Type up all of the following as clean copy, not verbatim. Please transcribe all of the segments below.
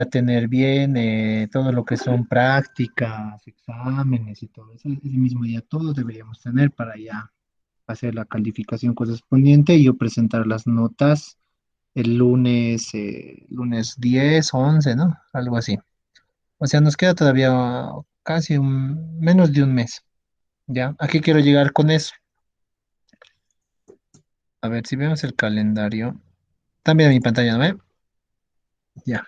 tener bien todo lo que son prácticas, exámenes y todo eso. Ese mismo día todos deberíamos tener para ya hacer la calificación correspondiente y yo presentar las notas el lunes 10 o 11, ¿no? Algo así. O sea, nos queda todavía casi menos de un mes, ¿ya? ¿A qué quiero llegar con eso? A ver, si vemos el calendario. También mi pantalla, ¿no ve? Ya.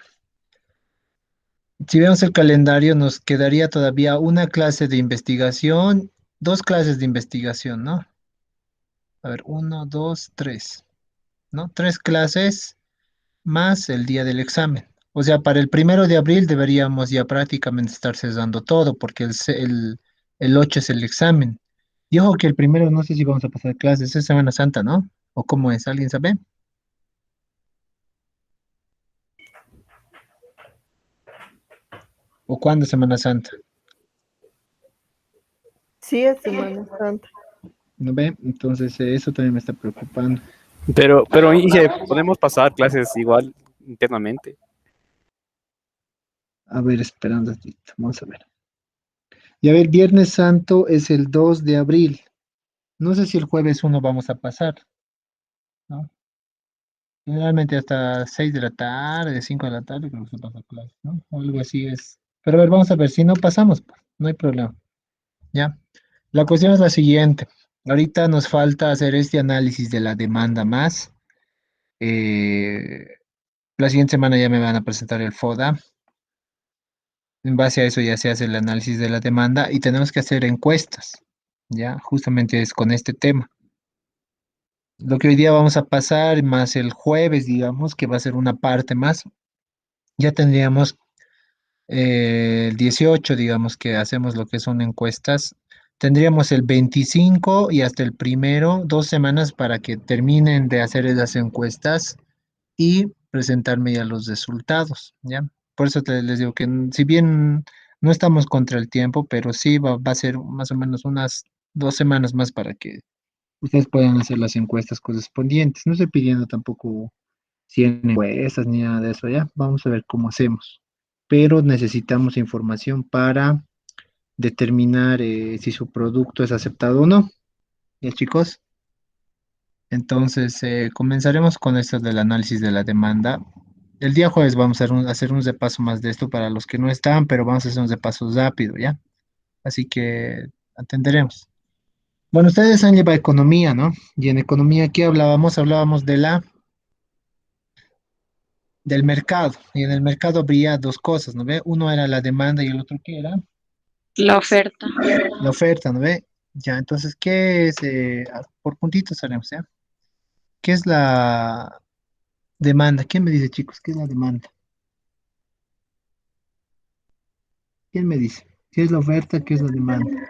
Si vemos el calendario, nos quedaría todavía una clase de investigación, dos clases de investigación, ¿no? A ver, uno, dos, tres, ¿no? Tres clases más el día del examen. O sea, para el 1 de abril deberíamos ya prácticamente estar cesando todo, porque el 8 es el examen. Y ojo que el primero no sé si vamos a pasar clases, es Semana Santa, ¿no? ¿O cómo es? ¿Alguien sabe? ¿O cuándo es Semana Santa? Sí, es Semana Santa. ¿No ve? Entonces eso también me está preocupando. Pero Inge, podemos pasar clases igual internamente. A ver, esperando un ratito, vamos a ver. Y a ver, Viernes Santo es el 2 de abril. No sé si el jueves uno vamos a pasar, ¿no? Generalmente hasta 6 de la tarde, 5 de la tarde, creo que se pasa clase, ¿no? O algo así es. Pero a ver, vamos a ver, si no pasamos, pues, no hay problema, ¿ya? La cuestión es la siguiente. Ahorita nos falta hacer este análisis de la demanda más. Eh, la siguiente semana ya me van a presentar el FODA. En base a eso ya se hace el análisis de la demanda y tenemos que hacer encuestas, ¿ya? Justamente es con este tema. Lo que hoy día vamos a pasar, más el jueves, digamos, que va a ser una parte más, ya tendríamos el 18, digamos, que hacemos lo que son encuestas. Tendríamos el 25 y hasta el primero, 2 semanas para que terminen de hacer esas encuestas y presentarme ya los resultados, ¿ya? Por eso les digo que si bien no estamos contra el tiempo, pero sí va a ser más o menos unas 2 semanas más para que ustedes puedan hacer las encuestas correspondientes. No estoy pidiendo tampoco 100 encuestas ni nada de eso, ¿ya? Vamos a ver cómo hacemos. Pero necesitamos información para determinar si su producto es aceptado o no. ¿Ya, chicos? Entonces, comenzaremos con esto del análisis de la demanda. El día jueves vamos a hacer un repaso más de esto para los que no están, pero vamos a hacer un repaso rápido, ¿ya? Así que atenderemos. Bueno, ustedes han llevado economía, ¿no? Y en economía, ¿qué hablábamos? Hablábamos del mercado. Y en el mercado habría dos cosas, ¿no ve? Uno era la demanda y el otro, ¿qué era? La oferta. La oferta, ¿no ve? Ya, entonces, ¿qué es? Por puntitos haremos, ¿ya? ¿Qué es la demanda? ¿Quién me dice, chicos? ¿Qué es la demanda? ¿Quién me dice? ¿Qué es la oferta? ¿Qué es la demanda?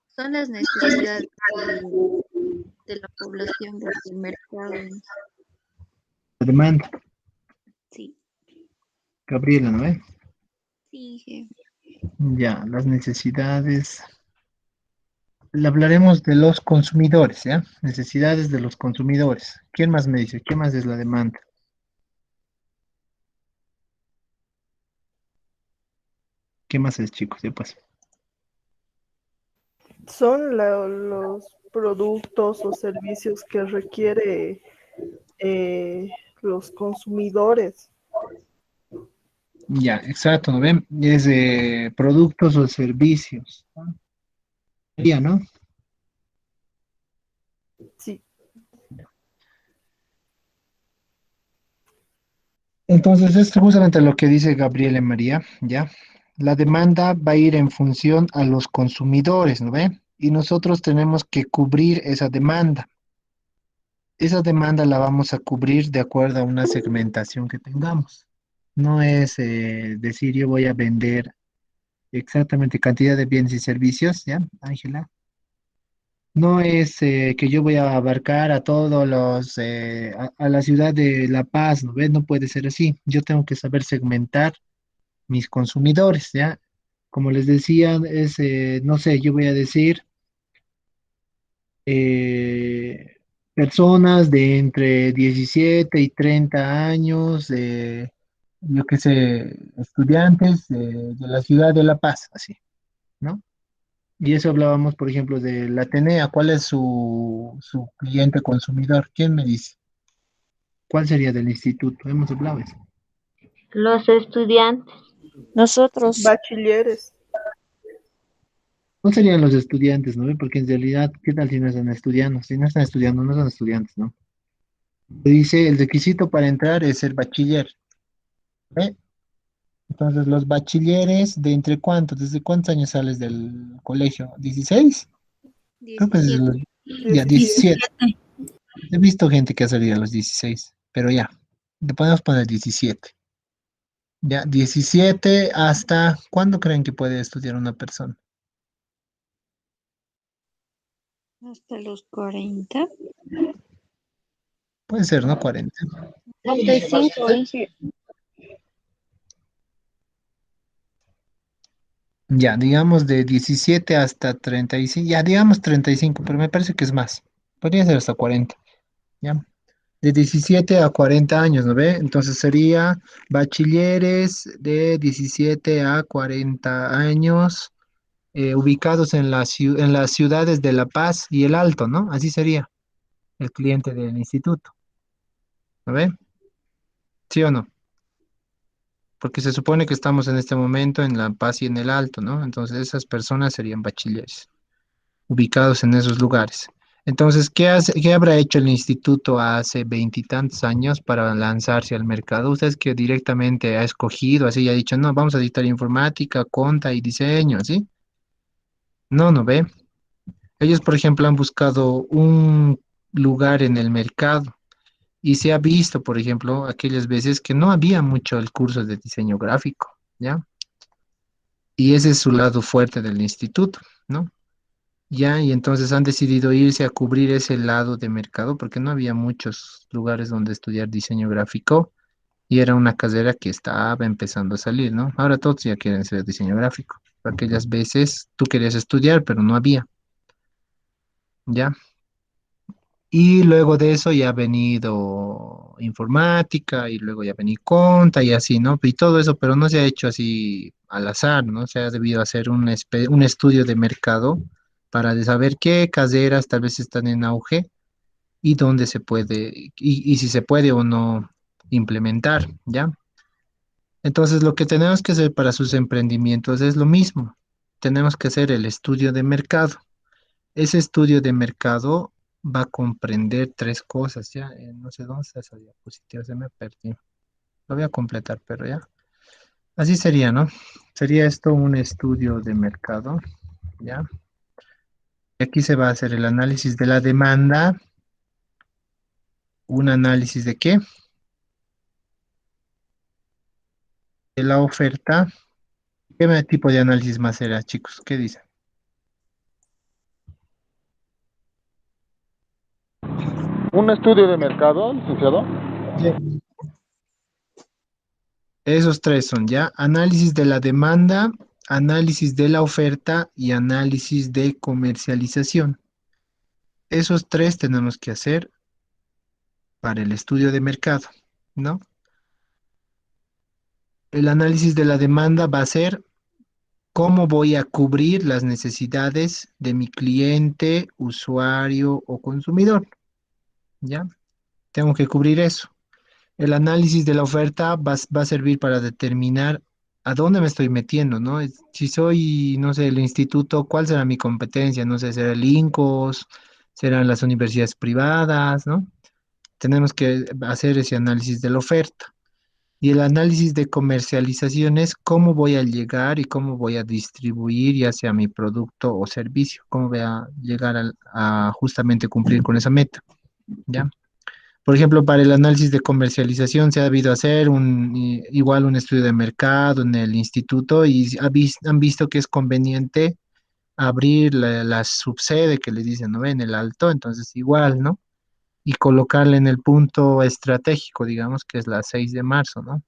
Son las necesidades de la población del mercado. La demanda. Sí, Gabriela, ¿no ve? sí, Ya, las necesidades. Le hablaremos de los consumidores, ¿ya? Necesidades de los consumidores. ¿Quién más me dice? ¿Qué más es la demanda? ¿Qué más es, chicos? Ya pues. Son los productos o servicios que requiere los consumidores. Ya, exacto, ¿no ven? Es de productos o servicios, ¿no? Ya, ¿no? Sí, Entonces, es justamente lo que dice Gabriela María, ¿ya? La demanda va a ir en función a los consumidores, ¿no ve? Y nosotros tenemos que cubrir esa demanda. Esa demanda la vamos a cubrir de acuerdo a una segmentación que tengamos. No es decir yo voy a vender exactamente cantidad de bienes y servicios, ¿ya, Ángela? No es que yo voy a abarcar a todos a la ciudad de La Paz, ¿no ves? No puede ser así. Yo tengo que saber segmentar mis consumidores, ¿ya? Como les decía, no sé, yo voy a decir eh, personas de entre 17 y 30 años, yo qué sé, estudiantes de la ciudad de La Paz, así, ¿no? Y eso hablábamos, por ejemplo, de la Atenea. ¿Cuál es su cliente consumidor? ¿Quién me dice? ¿Cuál sería del instituto? Hemos hablado de eso. Los estudiantes. Nosotros. Bachilleres. No serían los estudiantes, ¿no? Porque en realidad, ¿qué tal si no están estudiando? Si no están estudiando, no son estudiantes, ¿no? Dice, el requisito para entrar es ser bachiller. ¿Ve? Entonces, los bachilleres, ¿de entre cuántos? ¿Desde cuántos años sales del colegio? ¿16? Creo que es 17. ya 17. 17. He visto gente que ha salido a los 16, pero ya, le podemos poner 17. Ya, 17 hasta, ¿cuándo creen que puede estudiar una persona? Hasta los 40. Puede ser, ¿no? 40. 35, dije. Ya, digamos de 17 hasta 35, ya digamos 35, pero me parece que es más. Podría ser hasta 40, ¿ya? De 17 a 40 años, ¿no ve? Entonces sería bachilleres de 17 a 40 años, ubicados en en las ciudades de La Paz y El Alto, ¿no? Así sería el cliente del instituto, ¿no ve? ¿Sí o no? Porque se supone que estamos en este momento en La Paz y en El Alto, ¿no? Entonces esas personas serían bachilleres, ubicados en esos lugares. Entonces, ¿qué habrá hecho el instituto hace veintitantos años para lanzarse al mercado? Ustedes que directamente ha escogido, así y ha dicho, no, vamos a dictar informática, conta y diseño, ¿sí? No, no ve. Ellos, por ejemplo, han buscado un lugar en el mercado y se ha visto, por ejemplo, aquellas veces que no había mucho el curso de diseño gráfico, ¿ya? Y ese es su lado fuerte del instituto, ¿no? Ya, y entonces han decidido irse a cubrir ese lado de mercado porque no había muchos lugares donde estudiar diseño gráfico y era una carrera que estaba empezando a salir, ¿no? Ahora todos ya quieren ser diseño gráfico. Aquellas veces tú querías estudiar, pero no había, ¿ya? Y luego de eso ya ha venido informática y luego ya ha venido conta y así, ¿no? Y todo eso, pero no se ha hecho así al azar, ¿no? Se ha debido hacer un estudio de mercado para de saber qué carreras tal vez están en auge y dónde se puede, y si se puede o no implementar, ¿ya? Entonces, lo que tenemos que hacer para sus emprendimientos es lo mismo. Tenemos que hacer el estudio de mercado. Ese estudio de mercado va a comprender tres cosas, ya. No sé dónde está esa diapositiva, se me perdió. Lo voy a completar, pero ya. Así sería, ¿no? Sería esto un estudio de mercado, ¿ya? Y aquí se va a hacer el análisis de la demanda, un análisis de qué, de la oferta. ¿Qué tipo de análisis más será, chicos? ¿Qué dicen? Un estudio de mercado, licenciado. Sí. Esos tres son ya análisis de la demanda, análisis de la oferta y análisis de comercialización. Esos tres tenemos que hacer para el estudio de mercado, ¿no? El análisis de la demanda va a ser cómo voy a cubrir las necesidades de mi cliente, usuario o consumidor, ¿ya? Tengo que cubrir eso. El análisis de la oferta va a servir para determinar a dónde me estoy metiendo, ¿no? Si soy, no sé, el instituto, ¿cuál será mi competencia? No sé, será el INCOS, serán las universidades privadas, ¿no? Tenemos que hacer ese análisis de la oferta. Y el análisis de comercialización es cómo voy a llegar y cómo voy a distribuir ya sea mi producto o servicio, cómo voy a llegar a justamente cumplir con esa meta, ¿ya? Por ejemplo, para el análisis de comercialización se ha debido hacer igual un estudio de mercado en el instituto y han visto que es conveniente abrir la subsede que le dicen, ¿no? En el alto, entonces igual, ¿no? Y colocarle en el punto estratégico, digamos, que es la 6 de marzo, ¿no?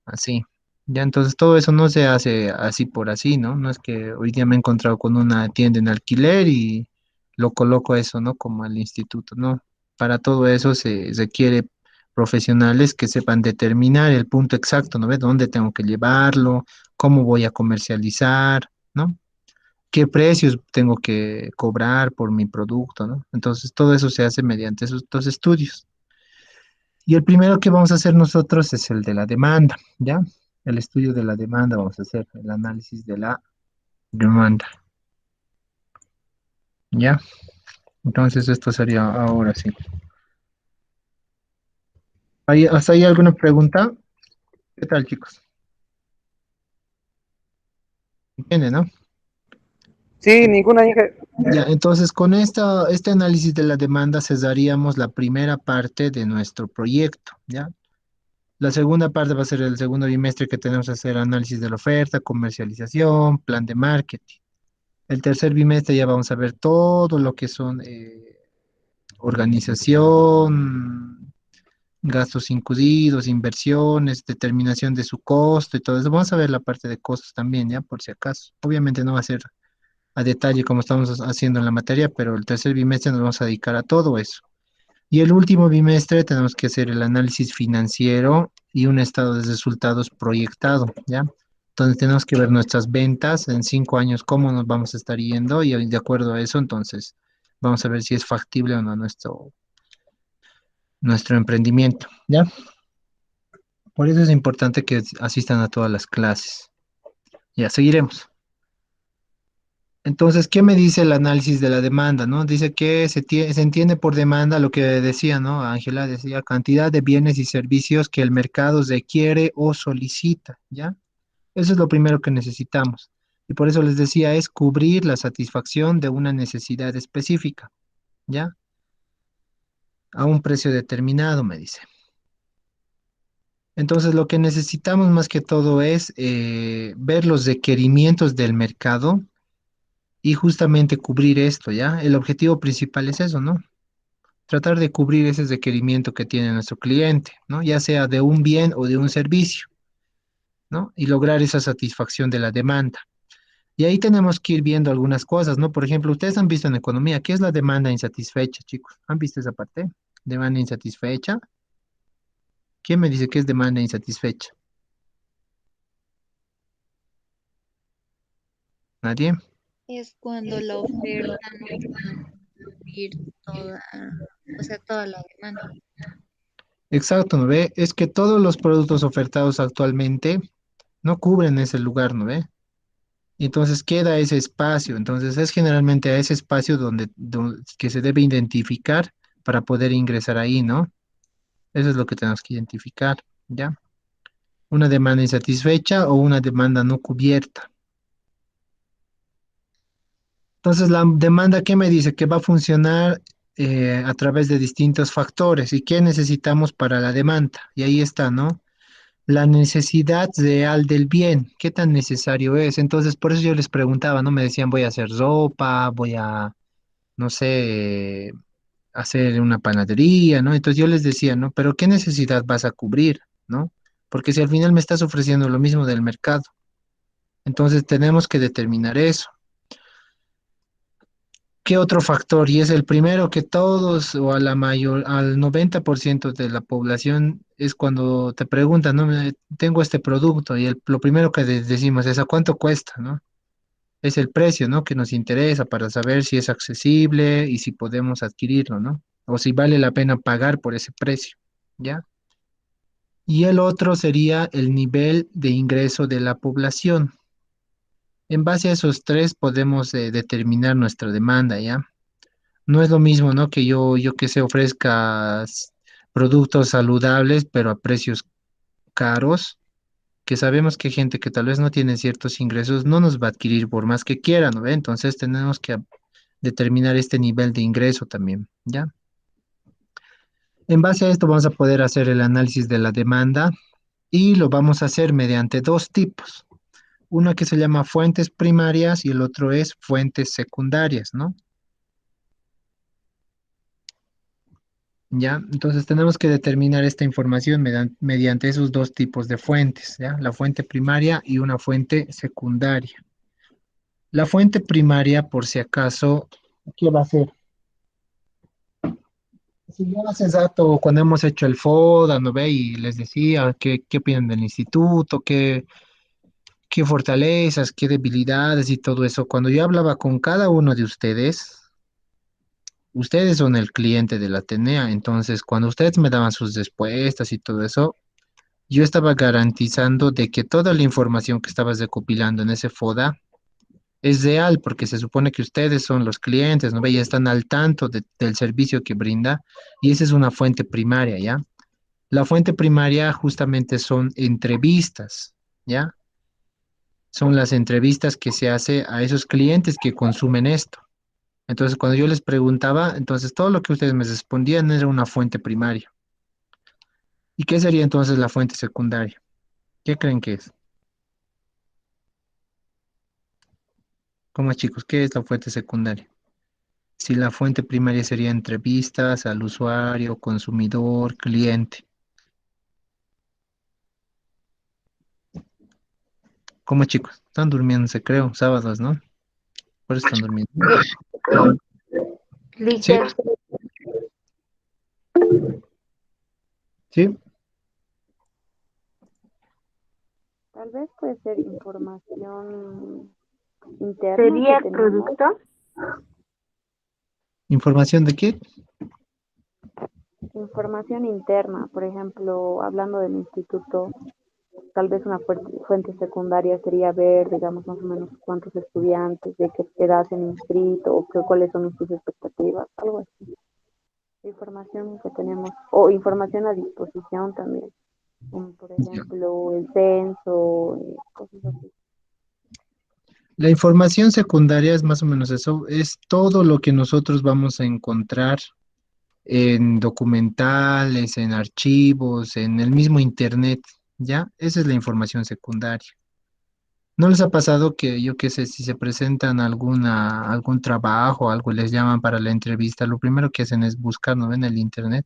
Así. Ya, entonces todo eso no se hace así por así, ¿no? No es que hoy día me he encontrado con una tienda en alquiler y lo coloco eso, ¿no? Como al instituto, ¿no? Para todo eso se requiere profesionales que sepan determinar el punto exacto, ¿no ves? ¿Dónde tengo que llevarlo? ¿Cómo voy a comercializar? ¿No? ¿Qué precios tengo que cobrar por mi producto? ¿No? Entonces, todo eso se hace mediante esos dos estudios. Y el primero que vamos a hacer nosotros es el de la demanda, ¿ya? El estudio de la demanda, vamos a hacer el análisis de la demanda, ¿ya? Entonces, esto sería ahora sí. ¿Hasta ahí alguna pregunta? ¿Qué tal, chicos? ¿Entienden, no? Sí, ninguna hija. Ya, entonces con este análisis de la demanda cesaríamos la primera parte de nuestro proyecto, ¿ya? La segunda parte va a ser el segundo bimestre que tenemos que hacer análisis de la oferta, comercialización, plan de marketing. El tercer bimestre ya vamos a ver todo lo que son organización, gastos incluidos, inversiones, determinación de su costo y todo eso. Vamos a ver la parte de costos también, ¿ya? Por si acaso. Obviamente no va a ser a detalle como estamos haciendo en la materia, pero el tercer bimestre nos vamos a dedicar a todo eso. Y el último bimestre tenemos que hacer el análisis financiero y un estado de resultados proyectado, ¿ya? Entonces tenemos que ver nuestras ventas en 5 años, cómo nos vamos a estar yendo y de acuerdo a eso, entonces vamos a ver si es factible o no nuestro emprendimiento, ¿ya? Por eso es importante que asistan a todas las clases. Ya, seguiremos. Entonces, ¿qué me dice el análisis de la demanda, no? Dice que se entiende por demanda lo que decía, ¿no? Ángela decía, cantidad de bienes y servicios que el mercado requiere o solicita, ¿ya? Eso es lo primero que necesitamos. Y por eso les decía, es cubrir la satisfacción de una necesidad específica, ¿ya? A un precio determinado, me dice. Entonces, lo que necesitamos más que todo es ver los requerimientos del mercado y justamente cubrir esto, ¿ya? El objetivo principal es eso, ¿no? Tratar de cubrir ese requerimiento que tiene nuestro cliente, ¿no? Ya sea de un bien o de un servicio, ¿no? Y lograr esa satisfacción de la demanda. Y ahí tenemos que ir viendo algunas cosas, ¿no? Por ejemplo, ustedes han visto en economía, ¿qué es la demanda insatisfecha, chicos? ¿Han visto esa parte? Demanda insatisfecha. ¿Quién me dice qué es demanda insatisfecha? ¿Nadie? Es cuando la oferta no puede cubrir toda, o sea, toda la demanda. Exacto, ¿no ve? Es que todos los productos ofertados actualmente no cubren ese lugar, ¿no ve? Y entonces queda ese espacio. Entonces es generalmente a ese espacio que se debe identificar para poder ingresar ahí, ¿no? Eso es lo que tenemos que identificar, ¿ya? Una demanda insatisfecha o una demanda no cubierta. Entonces la demanda, ¿qué me dice? Que va a funcionar a través de distintos factores. ¿Y qué necesitamos para la demanda? Y ahí está, ¿no? La necesidad real del bien, ¿qué tan necesario es? Entonces, por eso yo les preguntaba, ¿no? Me decían, voy a hacer ropa, voy a, no sé, hacer una panadería, ¿no? Entonces yo les decía, ¿no? Pero ¿qué necesidad vas a cubrir, ¿no? Porque si al final me estás ofreciendo lo mismo del mercado, entonces tenemos que determinar eso. ¿Qué otro factor? Y es el primero que todos o a la mayor, al 90% de la población es cuando te preguntan, no, tengo este producto y lo primero que decimos es, ¿a cuánto cuesta, no? Es el precio, ¿no? Que nos interesa para saber si es accesible y si podemos adquirirlo, ¿no? O si vale la pena pagar por ese precio, ¿ya? Y el otro sería el nivel de ingreso de la población. En base a esos tres podemos determinar nuestra demanda, ¿ya? No es lo mismo, ¿no? Que yo que se ofrezca productos saludables, pero a precios caros, que sabemos que gente que tal vez no tiene ciertos ingresos no nos va a adquirir por más que quiera, ¿no ve? Entonces tenemos que determinar este nivel de ingreso también, ¿ya? En base a esto vamos a poder hacer el análisis de la demanda y lo vamos a hacer mediante dos tipos. Una que se llama fuentes primarias y el otro es fuentes secundarias, ¿no? ¿Ya? Entonces tenemos que determinar esta información mediante esos dos tipos de fuentes, ¿ya? La fuente primaria y una fuente secundaria. La fuente primaria, por si acaso, ¿qué va a hacer? Sí, yo hace rato, cuando hemos hecho el FODA, ¿no ve? Y les decía qué opinan del instituto, qué fortalezas, qué debilidades y todo eso. Cuando yo hablaba con cada uno de ustedes son el cliente de la Atenea, entonces cuando ustedes me daban sus respuestas y todo eso, yo estaba garantizando de que toda la información que estabas recopilando en ese FODA es real, porque se supone que ustedes son los clientes, ¿no ve? Ya están al tanto del servicio que brinda y esa es una fuente primaria, ¿ya? La fuente primaria justamente son entrevistas, ¿ya? Son las entrevistas que se hace a esos clientes que consumen esto. Entonces, cuando yo les preguntaba, entonces todo lo que ustedes me respondían era una fuente primaria. ¿Y qué sería entonces la fuente secundaria? ¿Qué creen que es? ¿Cómo chicos? ¿Qué es la fuente secundaria? Si la fuente primaria sería entrevistas al usuario, consumidor, cliente. ¿Cómo chicos? Están durmiéndose, creo, sábados, ¿no? Por eso están durmiendo. ¿Sí? Líder, ¿Sí? tal vez puede ser información interna que ¿Sería tenemos, producto? ¿Información de qué? información interna, por ejemplo, hablando del instituto, tal vez una fuente secundaria sería ver, digamos, más o menos cuántos estudiantes, de qué edad se han inscrito, o cuáles son sus expectativas, algo así. Información que tenemos, o información a disposición también, como por ejemplo el censo, cosas así. La información secundaria es más o menos eso, es todo lo que nosotros vamos a encontrar en documentales, en archivos, en el mismo internet, ¿ya? Esa es la información secundaria. ¿No les ha pasado que, yo qué sé, si se presentan algún trabajo, algo les llaman para la entrevista, lo primero que hacen es buscar, ¿no? En el internet,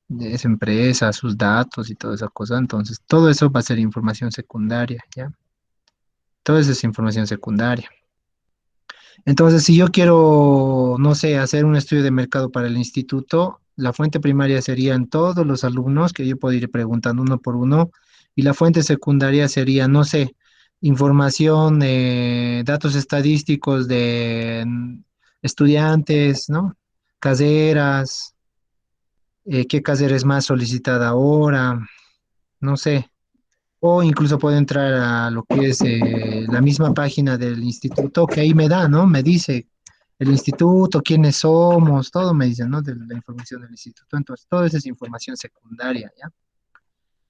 de esa empresa, sus datos y toda esa cosa? Entonces, todo eso va a ser información secundaria, ¿ya? Todo eso es información secundaria. Entonces, si yo quiero, no sé, hacer un estudio de mercado para el instituto, la fuente primaria serían todos los alumnos que yo puedo ir preguntando uno por uno, y la fuente secundaria sería, no sé, información, datos estadísticos de estudiantes, ¿no? Caseras, qué casera es más solicitada ahora, no sé. O incluso puedo entrar a lo que es la misma página del instituto, que ahí me da, ¿no? Me dice el instituto, quiénes somos, todo me dice, ¿no? De la información del instituto. Entonces, todo eso es información secundaria, ¿ya?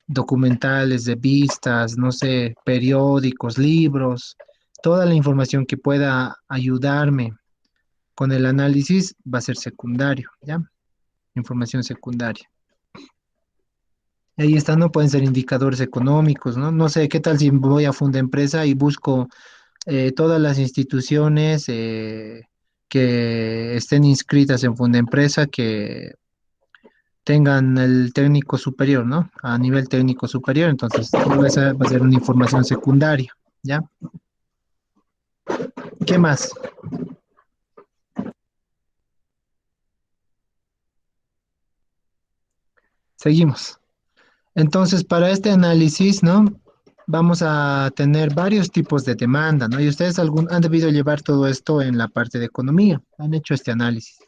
Documentales, de vistas, no sé, periódicos, libros, toda la información que pueda ayudarme con el análisis va a ser secundario, ¿ya? Información secundaria. Ahí están, ¿no? Pueden ser indicadores económicos, ¿no? No sé, ¿qué tal si voy a Funda Empresa y busco todas las instituciones que estén inscritas en Funda Empresa que tengan el técnico superior, ¿no? A nivel técnico superior, entonces toda esa va a ser una información secundaria, ¿ya? ¿Qué más? Seguimos. Entonces, para este análisis, ¿no? Vamos a tener varios tipos de demanda, ¿no? Y ustedes han debido llevar todo esto en la parte de economía, han hecho este análisis.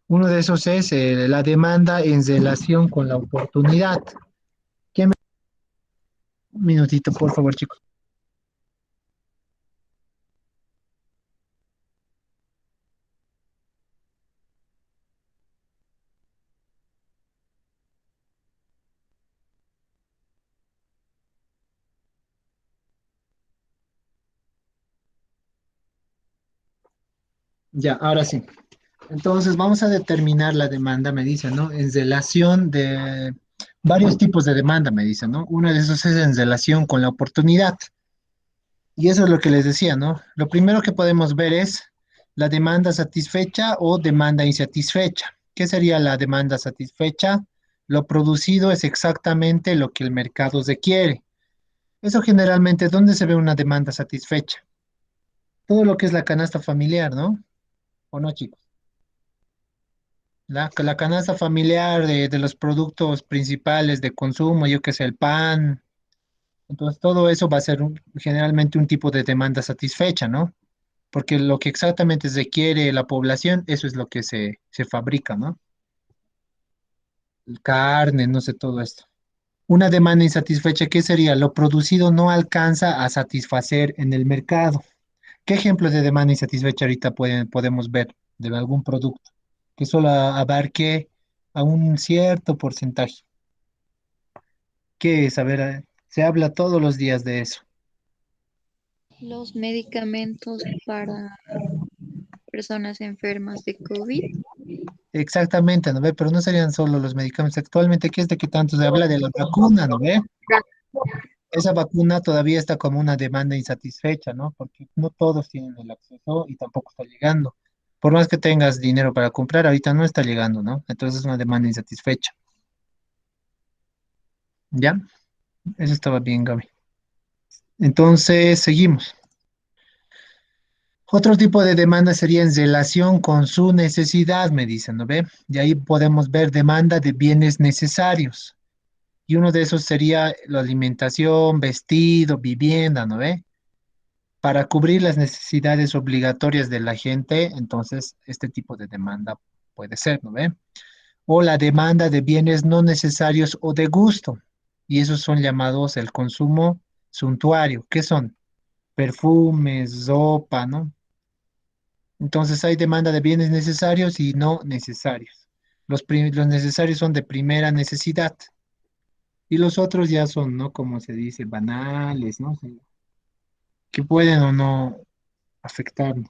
Uno de esos es la demanda en relación con la oportunidad. Un minutito, por favor, chicos. Ya, ahora sí. Entonces, vamos a determinar la demanda, me dice, ¿no? En relación de varios tipos de demanda, me dice, ¿no? Uno de esos es en relación con la oportunidad. Y eso es lo que les decía, ¿no? Lo primero que podemos ver es la demanda satisfecha o demanda insatisfecha. ¿Qué sería la demanda satisfecha? Lo producido es exactamente lo que el mercado requiere. Eso generalmente, ¿dónde se ve una demanda satisfecha? Todo lo que es la canasta familiar, ¿no? ¿O no, chicos? La canasta familiar de los productos principales de consumo, yo que sé, el pan. Entonces, todo eso va a ser generalmente un tipo de demanda satisfecha, ¿no? Porque lo que exactamente requiere la población, eso es lo que se fabrica, ¿no? Carne, no sé, todo esto. Una demanda insatisfecha, ¿qué sería? Lo producido no alcanza a satisfacer en el mercado. ¿Qué ejemplos de demanda insatisfecha ahorita podemos ver de algún producto que solo abarque a un cierto porcentaje? ¿Qué es? A ver, se habla todos los días de eso. Los medicamentos para personas enfermas de COVID. Exactamente, ¿no ve? Pero no serían solo los medicamentos. Actualmente, ¿qué es de que tanto se habla de la vacuna, ¿no ve? Esa vacuna todavía está como una demanda insatisfecha, ¿no? Porque no todos tienen el acceso y tampoco está llegando. Por más que tengas dinero para comprar, ahorita no está llegando, ¿no? Entonces es una demanda insatisfecha. ¿Ya? Eso estaba bien, Gaby. Entonces, seguimos. Otro tipo de demanda sería en relación con su necesidad, me dicen, ¿no ve? Y ahí podemos ver demanda de bienes necesarios. Y uno de esos sería la alimentación, vestido, vivienda, ¿no ve? Para cubrir las necesidades obligatorias de la gente, entonces este tipo de demanda puede ser, ¿no ve? O la demanda de bienes no necesarios o de gusto. Y esos son llamados el consumo suntuario. ¿Qué son? Perfumes, ropa, ¿no? Entonces hay demanda de bienes necesarios y no necesarios. Los necesarios son de primera necesidad y los otros ya son, ¿no? Como se dice, banales, ¿no? Que pueden o no afectarnos.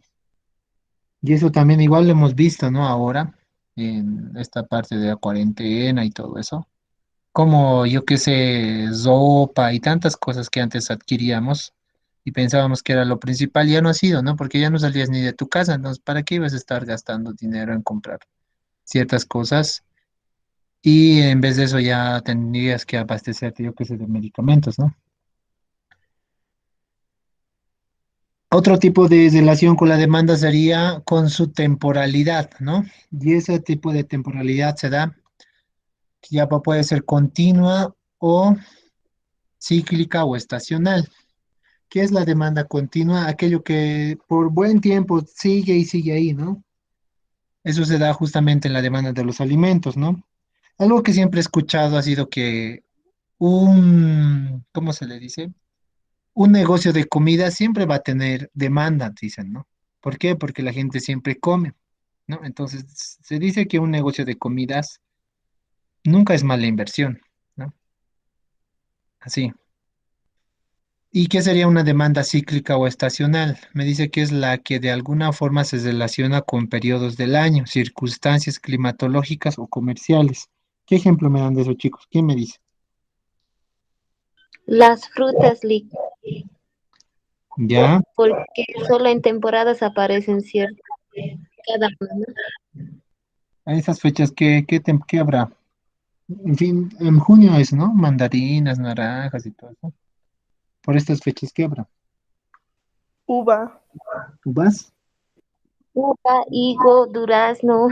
Y eso también igual lo hemos visto, ¿no? Ahora, en esta parte de la cuarentena y todo eso. Como yo qué sé, ropa y tantas cosas que antes adquiríamos y pensábamos que era lo principal, ya no ha sido, ¿no? Porque ya no salías ni de tu casa, entonces, ¿para qué ibas a estar gastando dinero en comprar ciertas cosas? Y en vez de eso ya tendrías que abastecerte, yo qué sé, de medicamentos, ¿no? Otro tipo de relación con la demanda sería con su temporalidad, ¿no? Y ese tipo de temporalidad se da, que ya puede ser continua o cíclica o estacional. ¿Qué es la demanda continua? Aquello que por buen tiempo sigue y sigue ahí, ¿no? Eso se da justamente en la demanda de los alimentos, ¿no? Algo que siempre he escuchado ha sido que ¿cómo se le dice? Un negocio de comida siempre va a tener demanda, dicen, ¿no? ¿Por qué? Porque la gente siempre come, ¿no? Entonces, se dice que un negocio de comidas nunca es mala inversión, ¿no? Así. ¿Y qué sería una demanda cíclica o estacional? Me dice que es la que de alguna forma se relaciona con periodos del año, circunstancias climatológicas o comerciales. ¿Qué ejemplo me dan de eso, chicos? ¿Quién me dice? Las frutas líquidas, ¿Ya? porque solo en temporadas aparecen ciertas cada una. A esas fechas, ¿qué habrá? En fin, en junio es, ¿no? Mandarinas, naranjas y todo eso. Por estas fechas, ¿qué habrá? Uva. ¿Uvas? Uva, higo, durazno.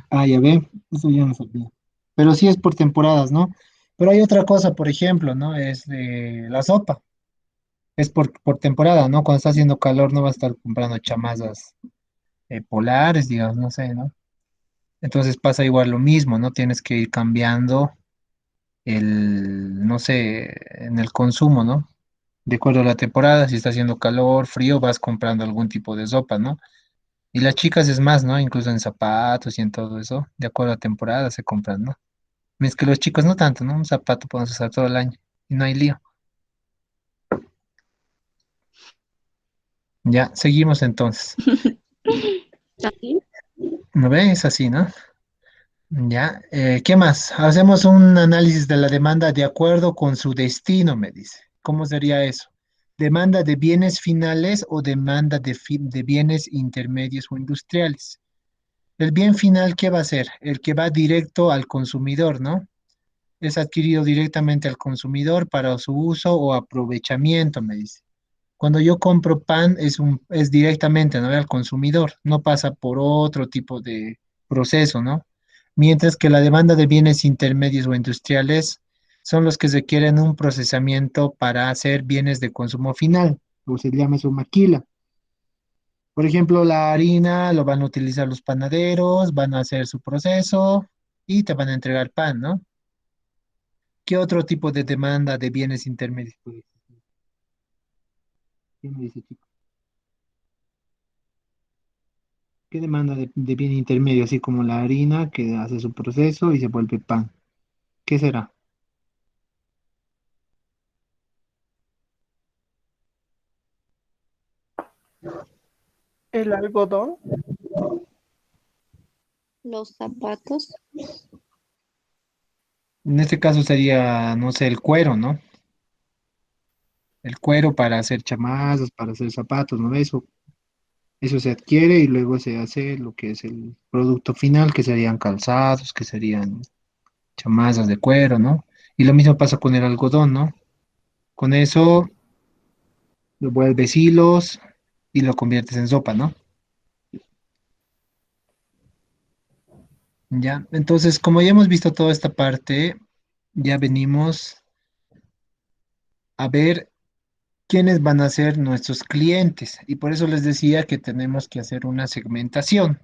Ah, ya ve, eso ya no sabía. Pero sí es por temporadas, ¿no? Pero hay otra cosa, por ejemplo, ¿no? Es la sopa. Es por temporada, ¿no? Cuando está haciendo calor no vas a estar comprando chamazas polares, digamos, no sé, ¿no? Entonces pasa igual lo mismo, ¿no? Tienes que ir cambiando no sé, en el consumo, ¿no? De acuerdo a la temporada, si está haciendo calor, frío, vas comprando algún tipo de sopa, ¿no? Y las chicas es más, ¿no? Incluso en zapatos y en todo eso, de acuerdo a temporada se compran, ¿no? Es que los chicos no tanto, ¿no? Un zapato podemos usar todo el año y no hay lío. Ya, seguimos entonces. Así. ¿No ves? Es así, ¿no? Ya, ¿qué más? Hacemos un análisis de la demanda de acuerdo con su destino, me dice. ¿Cómo sería eso? ¿Demanda de bienes finales o demanda de bienes intermedios o industriales? El bien final, ¿qué va a ser? El que va directo al consumidor, ¿no? Es adquirido directamente al consumidor para su uso o aprovechamiento, me dice. Cuando yo compro pan es directamente, ¿no? Al consumidor, no pasa por otro tipo de proceso, ¿no? Mientras que la demanda de bienes intermedios o industriales son los que requieren un procesamiento para hacer bienes de consumo final, o se llama eso maquila. Por ejemplo, la harina lo van a utilizar los panaderos, van a hacer su proceso y te van a entregar pan, ¿no? ¿Qué otro tipo de demanda de bienes intermedios puede existir? ¿Quién me dice, chico? ¿Qué demanda de bien intermedio, así como la harina que hace su proceso y se vuelve pan? ¿Qué será? El algodón, Los zapatos, En este caso sería, no sé, el cuero, ¿no? El cuero para hacer chamazas, para hacer zapatos, ¿no? Eso se adquiere y luego se hace lo que es el producto final, que serían calzados, que serían chamazas de cuero, ¿no? Y lo mismo pasa con el algodón, ¿no? Con eso lo vuelves hilos y lo conviertes en sopa, ¿no? Ya, entonces, como ya hemos visto toda esta parte, ya venimos a ver quiénes van a ser nuestros clientes. Y por eso les decía que tenemos que hacer una segmentación.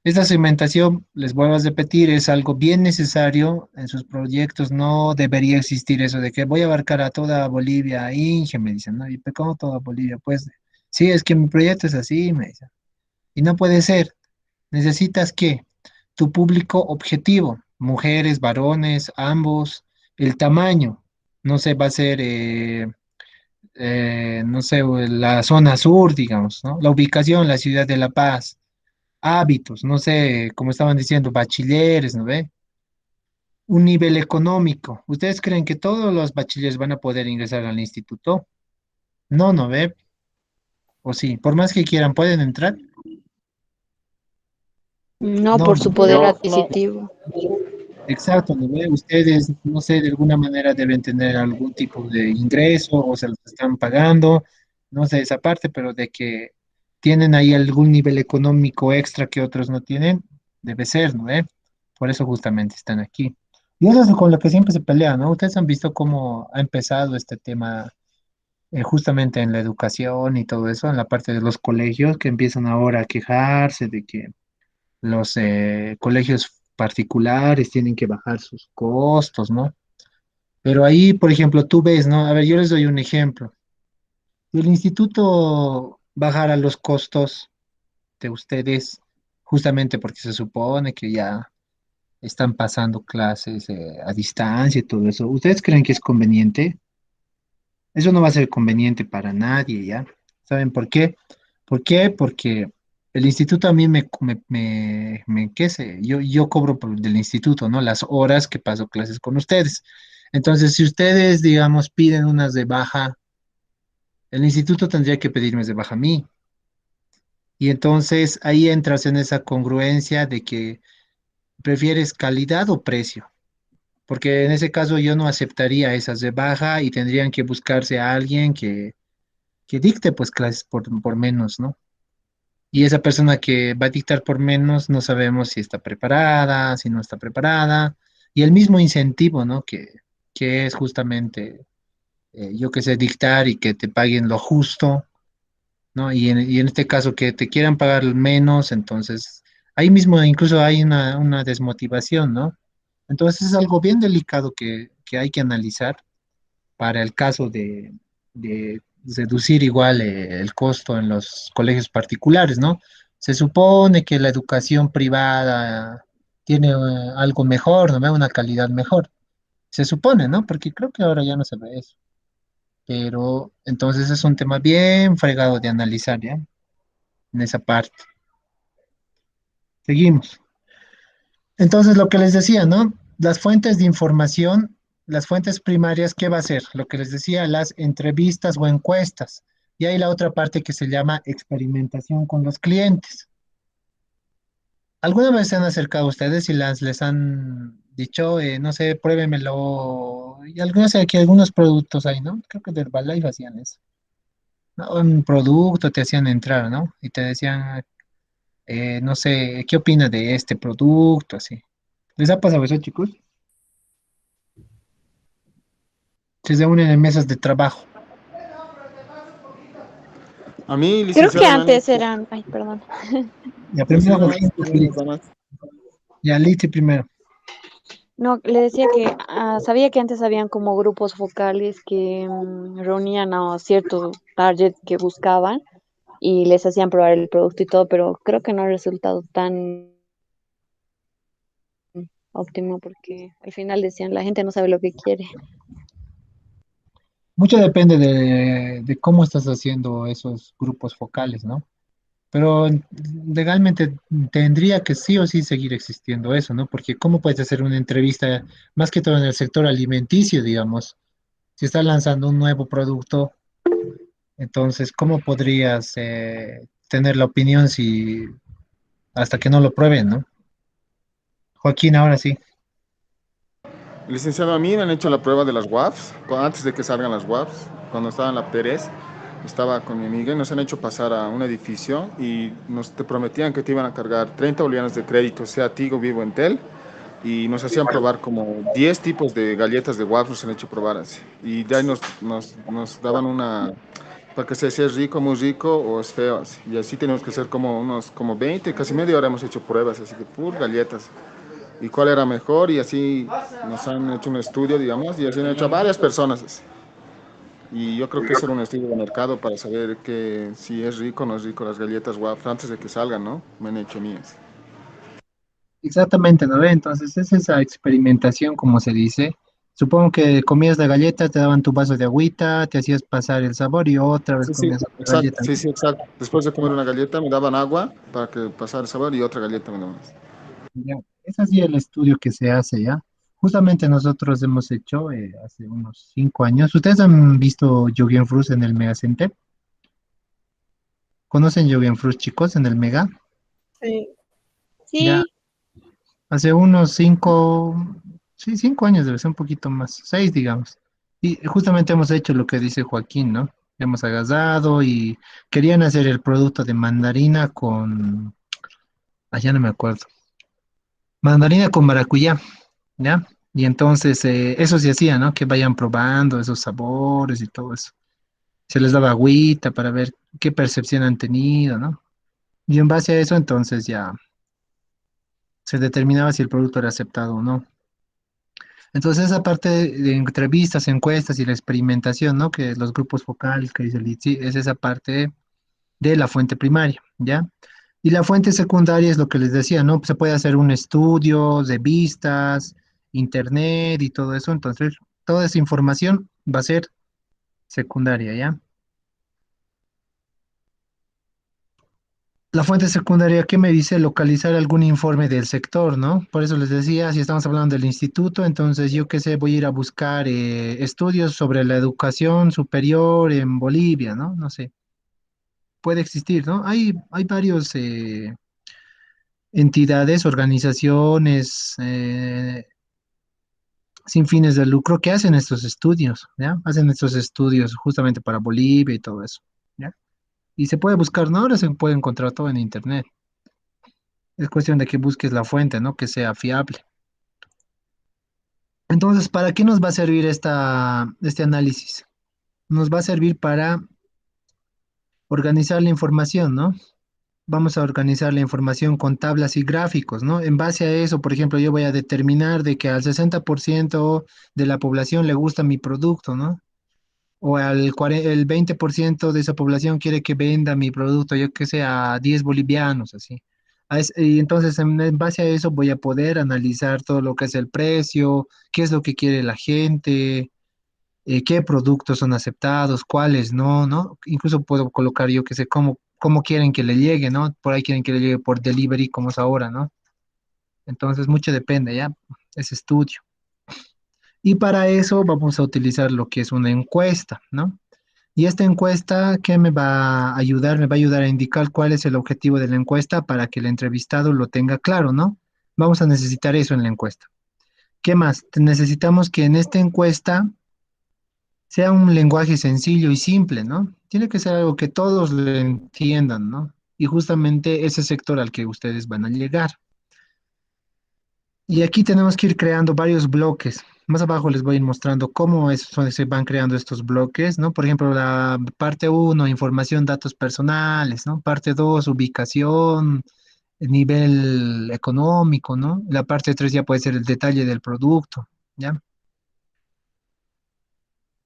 Esta segmentación, les vuelvo a repetir, es algo bien necesario en sus proyectos. No debería existir eso de que voy a abarcar a toda Bolivia. Inge, me dicen, ¿no? ¿Y pero cómo toda Bolivia? Pues sí, es que mi proyecto es así, me dicen. Y no puede ser. Necesitas que tu público objetivo, mujeres, varones, ambos, el tamaño, no sé, va a ser, no sé, la zona sur, digamos, ¿no? La ubicación, la ciudad de La Paz, hábitos, no sé, como estaban diciendo, bachilleres, ¿no ve? Un nivel económico. ¿Ustedes creen que todos los bachilleres van a poder ingresar al instituto? No, ¿no ve? O sí, por más que quieran, ¿pueden entrar? no No, por su ¿no? poder no, adquisitivo. Exacto, ¿no ve? Ustedes, no sé, de alguna manera deben tener algún tipo de ingreso o se los están pagando, no sé esa parte, pero de que tienen ahí algún nivel económico extra que otros no tienen, debe ser, ¿no ve? Por eso justamente están aquí. Y eso es con lo que siempre se pelea, ¿no? Ustedes han visto cómo ha empezado este tema justamente en la educación y todo eso, en la parte de los colegios, que empiezan ahora a quejarse de que los colegios particulares tienen que bajar sus costos, ¿no? Pero ahí, por ejemplo, tú ves, ¿no? A ver, yo les doy un ejemplo. Si el instituto bajara los costos de ustedes, justamente porque se supone que ya están pasando clases a distancia y todo eso, ¿ustedes creen que es conveniente? Eso no va a ser conveniente para nadie, ¿ya? ¿Saben por qué? ¿Por qué? Porque el instituto a mí qué sé, yo cobro del instituto, ¿no? Las horas que paso clases con ustedes. Entonces, si ustedes, digamos, piden unas de baja, el instituto tendría que pedirme de baja a mí. Y entonces ahí entras en esa congruencia de que prefieres calidad o precio. Porque en ese caso yo no aceptaría esas de baja y tendrían que buscarse a alguien que dicte pues clases por menos, ¿no? Y esa persona que va a dictar por menos no sabemos si está preparada, si no está preparada. Y el mismo incentivo, ¿no? Que es justamente, yo que sé, dictar y que te paguen lo justo, ¿no? Y en este caso que te quieran pagar menos, entonces ahí mismo incluso hay una desmotivación, ¿no? Entonces es algo bien delicado que hay que analizar para el caso de reducir igual el costo en los colegios particulares, ¿no? Se supone que la educación privada tiene algo mejor, ¿no? Una calidad mejor. Se supone, ¿no? Porque creo que ahora ya no se ve eso. Pero entonces es un tema bien fregado de analizar, ¿ya? En esa parte. Seguimos. Entonces, lo que les decía, ¿no? Las fuentes de información, las fuentes primarias, ¿qué va a ser? Lo que les decía, las entrevistas o encuestas. Y hay la otra parte que se llama experimentación con los clientes. ¿Alguna vez se han acercado a ustedes y les han dicho, no sé, pruébemelo? Y algunos, aquí algunos productos hay, ¿no? Creo que de Herbalife hacían eso. ¿No? Un producto te hacían entrar, ¿no? Y te decían, no sé, ¿qué opina de este producto? Así. ¿Les ha pasado eso, chicos? Se reúnen en mesas de trabajo. A mí, Creo que licenciado, me han antes hecho... eran, ay, perdón. Ya Sí, primero nada más, Joaquín, tenemos nada más. ya Lichi primero. No, le decía que sabía que antes habían como grupos focales que reunían a cierto target que buscaban y les hacían probar el producto y todo, pero creo que no ha resultado tan óptimo porque al final decían, la gente no sabe lo que quiere. Mucho depende de cómo estás haciendo esos grupos focales, ¿no? Pero legalmente tendría que sí o sí seguir existiendo eso, ¿no? Porque ¿cómo puedes hacer una entrevista, más que todo en el sector alimenticio, digamos? Si estás lanzando un nuevo producto, entonces, ¿cómo podrías tener la opinión si hasta que no lo prueben, ¿no? Joaquín, ahora sí. Licenciado, a mí me han hecho la prueba de las WAFs, antes de que salgan las WAFs, cuando estaba en la Pérez, estaba con mi amiga y nos han hecho pasar a un edificio y te prometían que te iban a cargar 30 bolivianos de crédito, sea Tigo, Vivo, Entel, y nos hacían probar como 10 tipos de galletas de WAFs, nos han hecho probar así. Y de ahí nos daban una, para que se si es rico, muy rico o es feo, así. Y así tenemos que hacer como unos, como 20, casi media hora hemos hecho pruebas, así que pur galletas y cuál era mejor y así nos han hecho un estudio, digamos, y así han hecho a varias personas. Y yo creo que ese era un estudio de mercado para saber que si es rico o no es rico las galletas Waffle antes de que salgan, ¿no? Me han hecho mías. Exactamente, ¿no ve? Entonces es esa experimentación, como se dice. Supongo que comías la galleta, te daban tu vaso de agüita, te hacías pasar el sabor y otra vez Sí, sí, comías otra exacto, galleta, sí, ¿no? sí, exacto. Después de comer una galleta me daban agua para que pasara el sabor y otra galleta me daban. Ya, es así el estudio que se hace, ¿ya? Justamente nosotros hemos hecho hace unos 5 años. ¿Ustedes han visto Yogen Fruits en el Mega Center? ¿Conocen Yogen Fruits, chicos, en el Mega? Sí, Ya, Sí, hace unos 5 años, debe ser un poquito más, 6, digamos. Y justamente hemos hecho lo que dice Joaquín, ¿no? Hemos agasado y querían hacer el producto de mandarina con, allá no me acuerdo, mandarina con maracuyá, ¿ya? Y entonces eso se hacía, ¿no? Que vayan probando esos sabores y todo eso. Se les daba agüita para ver qué percepción han tenido, ¿no? Y en base a eso, entonces ya se determinaba si el producto era aceptado o no. Entonces, esa parte de entrevistas, encuestas y la experimentación, ¿no? Que los grupos focales que dice Litsi, es esa parte de la fuente primaria, ¿ya? Y la fuente secundaria es lo que les decía, ¿no? Se puede hacer un estudio de vistas, internet y todo eso. Entonces, toda esa información va a ser secundaria, ¿ya? La fuente secundaria, ¿qué me dice? Localizar algún informe del sector, ¿no? Por eso les decía, si estamos hablando del instituto, entonces yo qué sé, voy a ir a buscar estudios sobre la educación superior en Bolivia, ¿no? No sé, puede existir, ¿no? Hay varios entidades, organizaciones sin fines de lucro que hacen estos estudios, ¿ya? Hacen estos estudios justamente para Bolivia y todo eso, ¿ya? Y se puede buscar, ¿no? Ahora se puede encontrar todo en internet. Es cuestión de que busques la fuente, ¿no? Que sea fiable. Entonces, ¿para qué nos va a servir este análisis? Nos va a servir para organizar la información, ¿no? Vamos a organizar la información con tablas y gráficos, ¿no? En base a eso, por ejemplo, yo voy a determinar de que al 60% de la población le gusta mi producto, ¿no? O el 20% de esa población quiere que venda mi producto, yo que sé, a 10 bolivianos, así. Y entonces, en base a eso, voy a poder analizar todo lo que es el precio, qué es lo que quiere la gente, qué productos son aceptados, cuáles no, ¿no? Incluso puedo colocar yo que sé cómo quieren que le llegue, ¿no? Por ahí quieren que le llegue por delivery, como es ahora, ¿no? Entonces, mucho depende, ¿ya? Ese estudio. Y para eso vamos a utilizar lo que es una encuesta, ¿no? Y esta encuesta, ¿qué me va a ayudar? Me va a ayudar a indicar cuál es el objetivo de la encuesta para que el entrevistado lo tenga claro, ¿no? Vamos a necesitar eso en la encuesta. ¿Qué más? Necesitamos que en esta encuesta sea un lenguaje sencillo y simple, ¿no? Tiene que ser algo que todos le entiendan, ¿no? y justamente ese sector al que ustedes van a llegar. Y aquí tenemos que ir creando varios bloques. Más abajo les voy a ir mostrando cómo se van creando estos bloques, ¿no? Por ejemplo, la parte uno, información, datos personales, ¿no? Parte 2, ubicación, nivel económico, ¿no? La parte 3 ya puede ser el detalle del producto, ¿ya?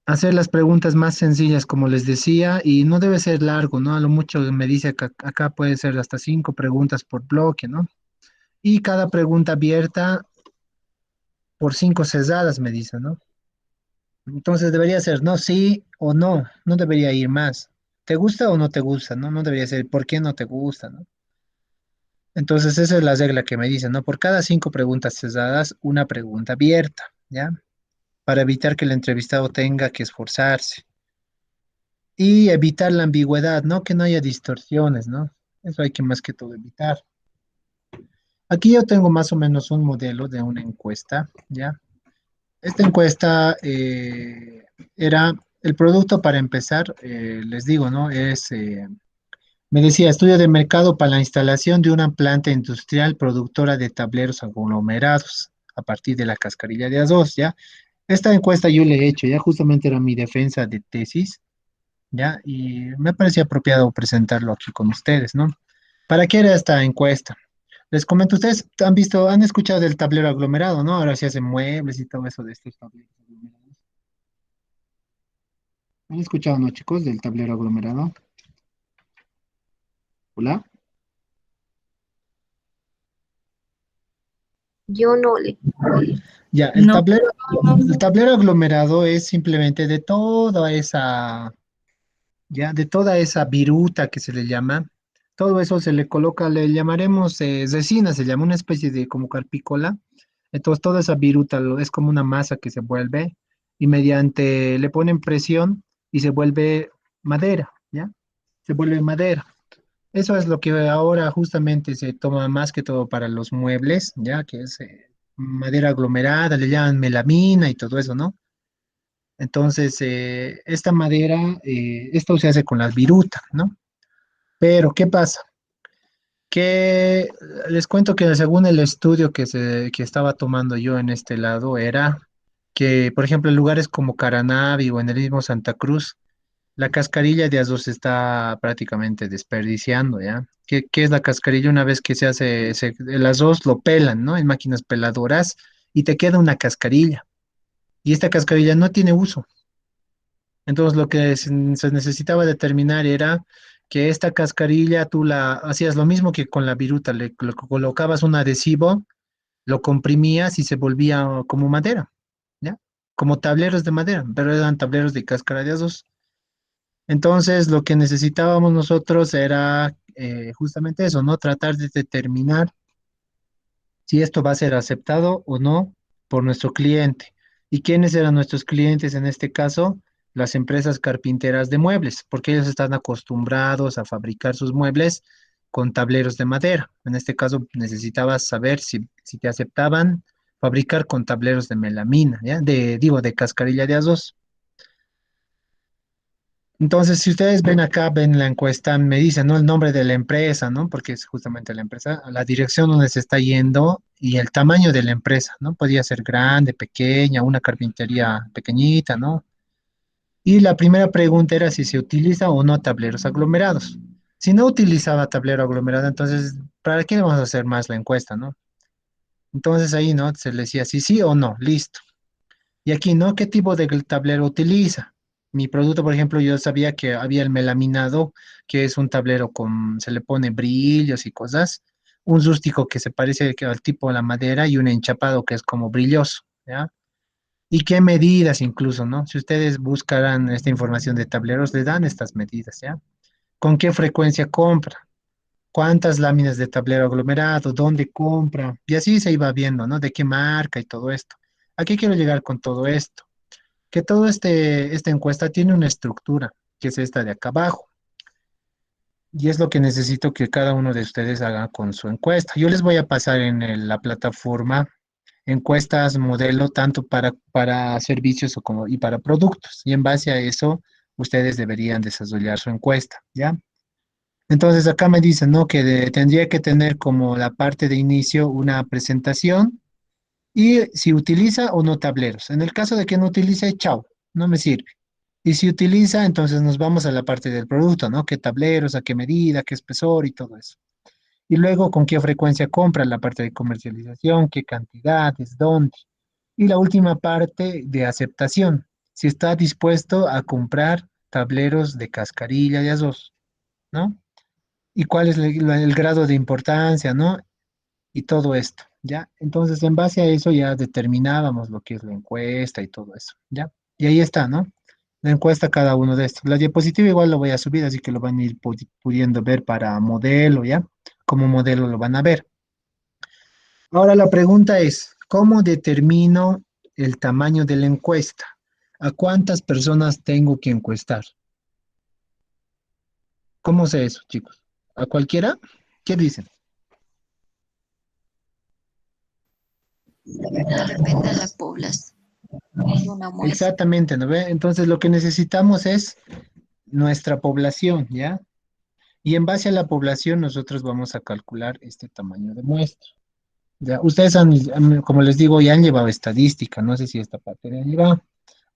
Hacer las preguntas más sencillas, como les decía, y no debe ser largo, ¿no? A lo mucho me dice que acá puede ser hasta 5 preguntas por bloque, ¿no? Y cada pregunta abierta por 5 cesadas, me dice, ¿no? Entonces debería ser no, sí o no, no debería ir más. ¿Te gusta o no te gusta? No, no debería ser ¿por qué no te gusta? ¿No? Entonces esa es la regla que me dicen, ¿no? Por cada 5 preguntas cesadas, una pregunta abierta, ¿ya? Para evitar que el entrevistado tenga que esforzarse. Y evitar la ambigüedad, ¿no? Que no haya distorsiones, ¿no? Eso hay que más que todo evitar. Aquí yo tengo más o menos un modelo de una encuesta, ¿ya? Esta encuesta era el producto para empezar, les digo, ¿no? Me decía, estudio de mercado para la instalación de una planta industrial productora de tableros aglomerados a partir de la cascarilla de A2, ¿ya? Esta encuesta yo le he hecho, ya justamente era mi defensa de tesis, ¿ya? Y me parecía apropiado presentarlo aquí con ustedes, ¿no? ¿Para qué era esta encuesta? Les comento, ustedes han visto, han escuchado del tablero aglomerado, ¿no? Ahora se hacen muebles y todo eso de estos tableros aglomerados. ¿Han escuchado, no, chicos, del tablero aglomerado? Hola. Yo no le. Ya, No. el tablero aglomerado es simplemente de toda esa, ya, de toda esa viruta que se le llama, todo eso se le coloca, le llamaremos resina, se llama una especie de como carpícola. Entonces toda esa viruta es como una masa que se vuelve y mediante le ponen presión y se vuelve madera, ¿ya? Se vuelve madera. Eso es lo que ahora justamente se toma más que todo para los muebles, ya que es madera aglomerada, le llaman melamina y todo eso, ¿no? Entonces, esta madera, esto se hace con las virutas, ¿no? Pero, ¿qué pasa? Que les cuento que según el estudio que estaba tomando yo en este lado, era que, por ejemplo, en lugares como Caranavi o en el mismo Santa Cruz, la cascarilla de azul se está prácticamente desperdiciando, ¿ya? ¿Qué es la cascarilla? Una vez que se hace, el azuz lo pelan, ¿no? En máquinas peladoras y te queda una cascarilla. Y esta cascarilla no tiene uso. Entonces lo que se necesitaba determinar era que esta cascarilla tú la hacías lo mismo que con la viruta, le colocabas un adhesivo, lo comprimías y se volvía como madera, ¿ya? Como tableros de madera, pero eran tableros de cáscara de azuz. Entonces, lo que necesitábamos nosotros era justamente eso, ¿no? Tratar de determinar si esto va a ser aceptado o no por nuestro cliente. ¿Y quiénes eran nuestros clientes en este caso? Las empresas carpinteras de muebles, porque ellos están acostumbrados a fabricar sus muebles con tableros de madera. En este caso, necesitabas saber si te aceptaban fabricar con tableros de melamina, ¿ya? Digo, de cascarilla de azuz. Entonces, si ustedes ven acá, ven la encuesta, me dicen, ¿no? El nombre de la empresa, ¿no? Porque es justamente la empresa, la dirección donde se está yendo y el tamaño de la empresa, ¿no? Podía ser grande, pequeña, una carpintería pequeñita, ¿no? Y la primera pregunta era si se utiliza o no tableros aglomerados. Si no utilizaba tablero aglomerado, entonces, ¿para qué le vamos a hacer más la encuesta, no? Entonces ahí, ¿no? Se le decía sí, sí o no, listo. Y aquí, ¿no? ¿Qué tipo de tablero utiliza? Mi producto, por ejemplo, yo sabía que había el melaminado, que es un tablero con, se le pone brillos y cosas, un rústico que se parece al tipo de la madera y un enchapado que es como brilloso, ¿ya? Y qué medidas incluso, ¿no? Si ustedes buscarán esta información de tableros, le dan estas medidas, ¿ya? ¿Con qué frecuencia compra? ¿Cuántas láminas de tablero aglomerado? ¿Dónde compra? Y así se iba viendo, ¿no? ¿De qué marca y todo esto? ¿A qué quiero llegar con todo esto? Que todo esta encuesta tiene una estructura, que es esta de acá abajo, y es lo que necesito que cada uno de ustedes haga con su encuesta. Yo les voy a pasar en la plataforma encuestas modelo tanto para servicios y para productos, y en base a eso ustedes deberían desarrollar su encuesta, ¿ya? Entonces acá me dicen, ¿no? Que tendría que tener como la parte de inicio una presentación y si utiliza o no tableros. En el caso de que no utilice, chao, no me sirve. Y si utiliza, entonces nos vamos a la parte del producto, ¿no? ¿Qué tableros, a qué medida, qué espesor y todo eso? Y luego, ¿con qué frecuencia compra? La parte de comercialización, qué cantidades, dónde. Y la última parte de aceptación, si está dispuesto a comprar tableros de cascarilla de azos, ¿no? Y cuál es el grado de importancia, ¿no? Y todo esto, ¿ya? Entonces, en base a eso ya determinábamos lo que es la encuesta y todo eso, ¿ya? Y ahí está, ¿no? La encuesta cada uno de estos. La diapositiva igual lo voy a subir, así que lo van a ir pudiendo ver para modelo, ¿ya? Como modelo lo van a ver. Ahora la pregunta es, ¿cómo determino el tamaño de la encuesta? ¿A cuántas personas tengo que encuestar? ¿Cómo sé eso, chicos? ¿A cualquiera? ¿Qué dicen? Depende de la población de una muestra. Exactamente, ¿no ve? Entonces lo que necesitamos es nuestra población, ¿ya? Y en base a la población nosotros vamos a calcular este tamaño de muestra. Ya, ustedes como les digo, ya han llevado estadística, no sé si esta parte la han llevado,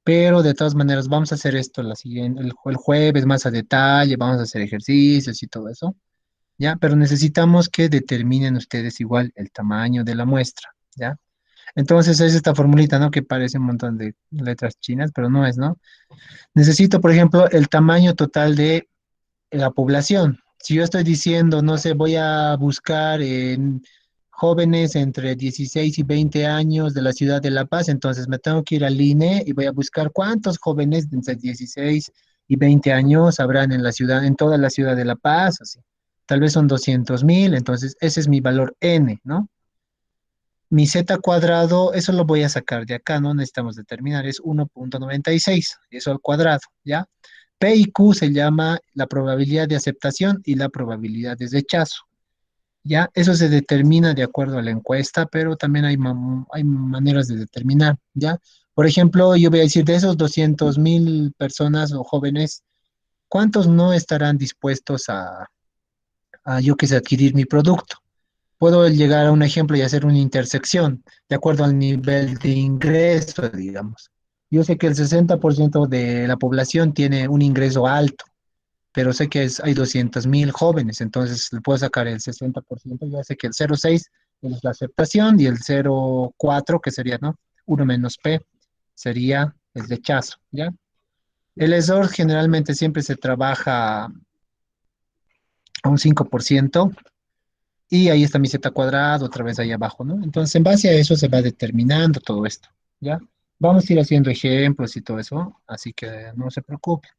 pero de todas maneras vamos a hacer esto la siguiente, el jueves más a detalle, vamos a hacer ejercicios y todo eso, ¿ya? Pero necesitamos que determinen ustedes igual el tamaño de la muestra, ¿ya? Entonces es esta formulita, ¿no? Que parece un montón de letras chinas, pero no es, ¿no? Necesito, por ejemplo, el tamaño total de la población. Si yo estoy diciendo, no sé, voy a buscar en jóvenes entre 16 y 20 años de la ciudad de La Paz, entonces me tengo que ir al INE y voy a buscar cuántos jóvenes de entre 16 y 20 años habrán en la ciudad, en toda la ciudad de La Paz, así. Tal vez son 200.000, entonces ese es mi valor N, ¿no? Mi z cuadrado, eso lo voy a sacar de acá, no necesitamos determinar, es 1,96, eso al cuadrado, ¿ya? P y Q se llama la probabilidad de aceptación y la probabilidad de rechazo, ¿ya? Eso se determina de acuerdo a la encuesta, pero también hay maneras de determinar, ¿ya? Por ejemplo, yo voy a decir, de esos 200.000 personas o jóvenes, ¿cuántos no estarán dispuestos yo qué sé, adquirir mi producto? Puedo llegar a un ejemplo y hacer una intersección de acuerdo al nivel de ingreso, digamos. Yo sé que el 60% de la población tiene un ingreso alto, pero sé que hay 200.000 jóvenes, entonces le puedo sacar el 60%, ya sé que el 0,6 es la aceptación y el 0,4, que sería, ¿no? Uno menos P, sería el rechazo, ¿ya? El ESOR generalmente siempre se trabaja a un 5%. Y ahí está mi z cuadrado, otra vez ahí abajo, ¿no? Entonces, en base a eso se va determinando todo esto, ¿ya? Vamos a ir haciendo ejemplos y todo eso, así que no se preocupen.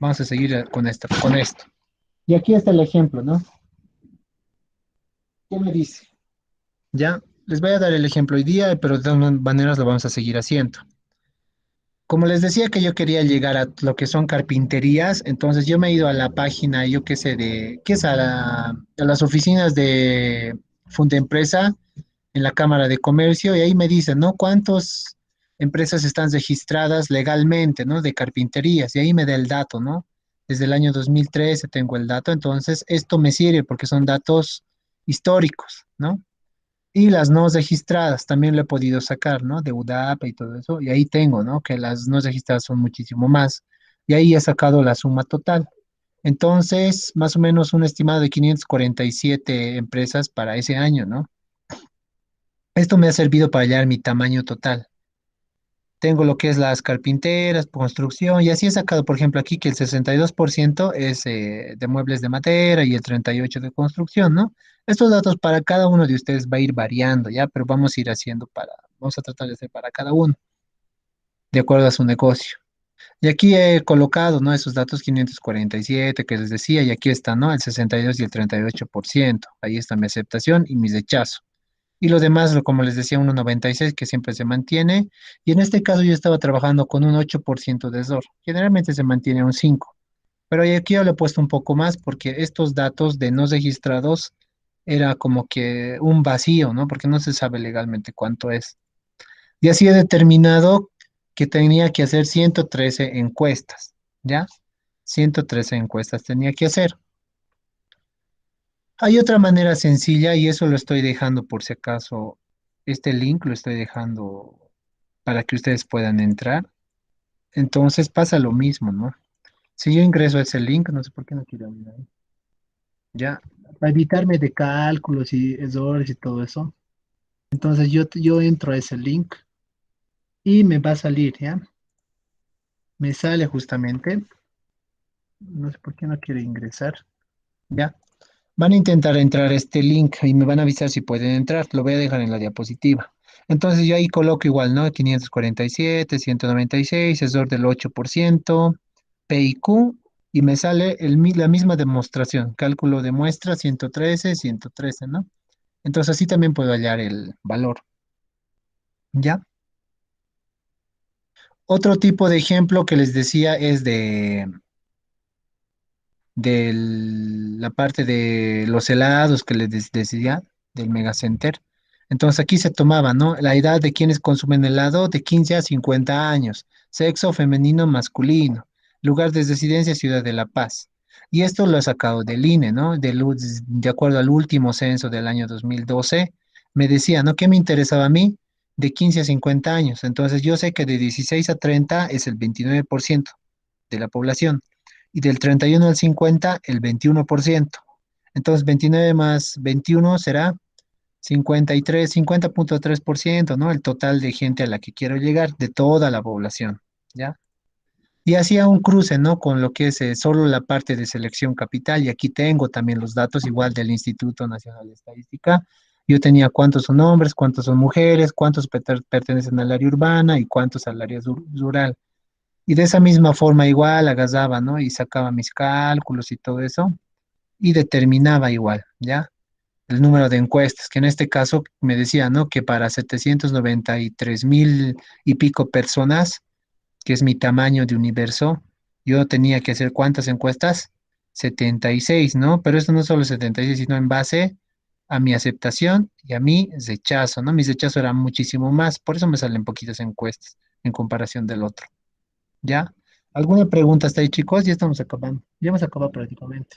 Vamos a seguir con esto. Y aquí está el ejemplo, ¿no? ¿Qué me dice? Ya, les voy a dar el ejemplo hoy día, pero de todas maneras lo vamos a seguir haciendo. Como les decía que yo quería llegar a lo que son carpinterías, entonces yo me he ido a la página, yo qué sé, ¿qué es? A las oficinas de Fundempresa en la Cámara de Comercio y ahí me dicen, ¿no? ¿Cuántas empresas están registradas legalmente, ¿no? De carpinterías y ahí me da el dato, ¿no? Desde el año 2013 tengo el dato, entonces esto me sirve porque son datos históricos, ¿no? Y las no registradas también lo he podido sacar, ¿no? De UDAP y todo eso. Y ahí tengo, ¿no? Que las no registradas son muchísimo más. Y ahí he sacado la suma total. Entonces, más o menos un estimado de 547 empresas para ese año, ¿no? Esto me ha servido para hallar mi tamaño total. Tengo lo que es las carpinteras, construcción, y así he sacado, por ejemplo, aquí que el 62% es de muebles de madera y el 38% de construcción, ¿no? Estos datos para cada uno de ustedes va a ir variando, ¿ya? Pero vamos a ir haciendo vamos a tratar de hacer para cada uno, de acuerdo a su negocio. Y aquí he colocado, ¿no? Esos datos 547 que les decía, y aquí está, ¿no? El 62 y el 38%. Ahí está mi aceptación y mi rechazo. Y lo demás, como les decía, 1,96 que siempre se mantiene. Y en este caso yo estaba trabajando con un 8% de error. Generalmente se mantiene un 5. Pero aquí yo le he puesto un poco más porque estos datos de no registrados era como que un vacío, ¿no? Porque no se sabe legalmente cuánto es. Y así he determinado que tenía que hacer 113 encuestas, ¿ya? 113 encuestas tenía que hacer. Hay otra manera sencilla y eso lo estoy dejando por si acaso, este link lo estoy dejando para que ustedes puedan entrar. Entonces pasa lo mismo, ¿no? Si yo ingreso a ese link, no sé por qué no quiero abrir ahí. Ya, para evitarme de cálculos y errores y todo eso. Entonces yo entro a ese link y me va a salir, ¿ya? Me sale justamente, no sé por qué no quiere ingresar, ¿ya? Van a intentar entrar a este link y me van a avisar si pueden entrar. Lo voy a dejar en la diapositiva. Entonces yo ahí coloco igual, ¿no? 547, 196, error del 8%, PIQ, y me sale la misma demostración. Cálculo de muestra 113, 113, ¿no? Entonces así también puedo hallar el valor, ¿ya? Otro tipo de ejemplo que les decía es de la parte de los helados que les decía, del Megacenter. Entonces aquí se tomaba, ¿no? La edad de quienes consumen helado de 15 a 50 años, sexo femenino masculino, lugar de residencia Ciudad de La Paz. Y esto lo he sacado del INE, ¿no? De acuerdo al último censo del año 2012, me decía, ¿no? ¿Qué me interesaba a mí? De 15 a 50 años. Entonces yo sé que de 16 a 30 es el 29% de la población y del 31 al 50 el 21%. Entonces 29 más 21 será 53, 50,3%, ¿no? El total de gente a la que quiero llegar de toda la población, ¿ya? Y hacía un cruce, ¿no? Con lo que es solo la parte de selección capital, y aquí tengo también los datos igual del Instituto Nacional de Estadística. Yo tenía cuántos son hombres, cuántos son mujeres, cuántos pertenecen al área urbana y cuántos al área rural. Y de esa misma forma igual agarraba, ¿no? Y sacaba mis cálculos y todo eso y determinaba igual, ¿ya? El número de encuestas, que en este caso me decía, ¿no? Que para 793,000 y pico personas, que es mi tamaño de universo, yo tenía que hacer ¿cuántas encuestas? 76, ¿no? Pero esto no solo 76, sino en base a mi aceptación y a mi rechazo, ¿no? Mi rechazo era muchísimo más, por eso me salen poquitas encuestas en comparación del otro. ¿Ya? ¿Alguna pregunta hasta ahí, chicos? Ya estamos acabando. Ya hemos acabado prácticamente.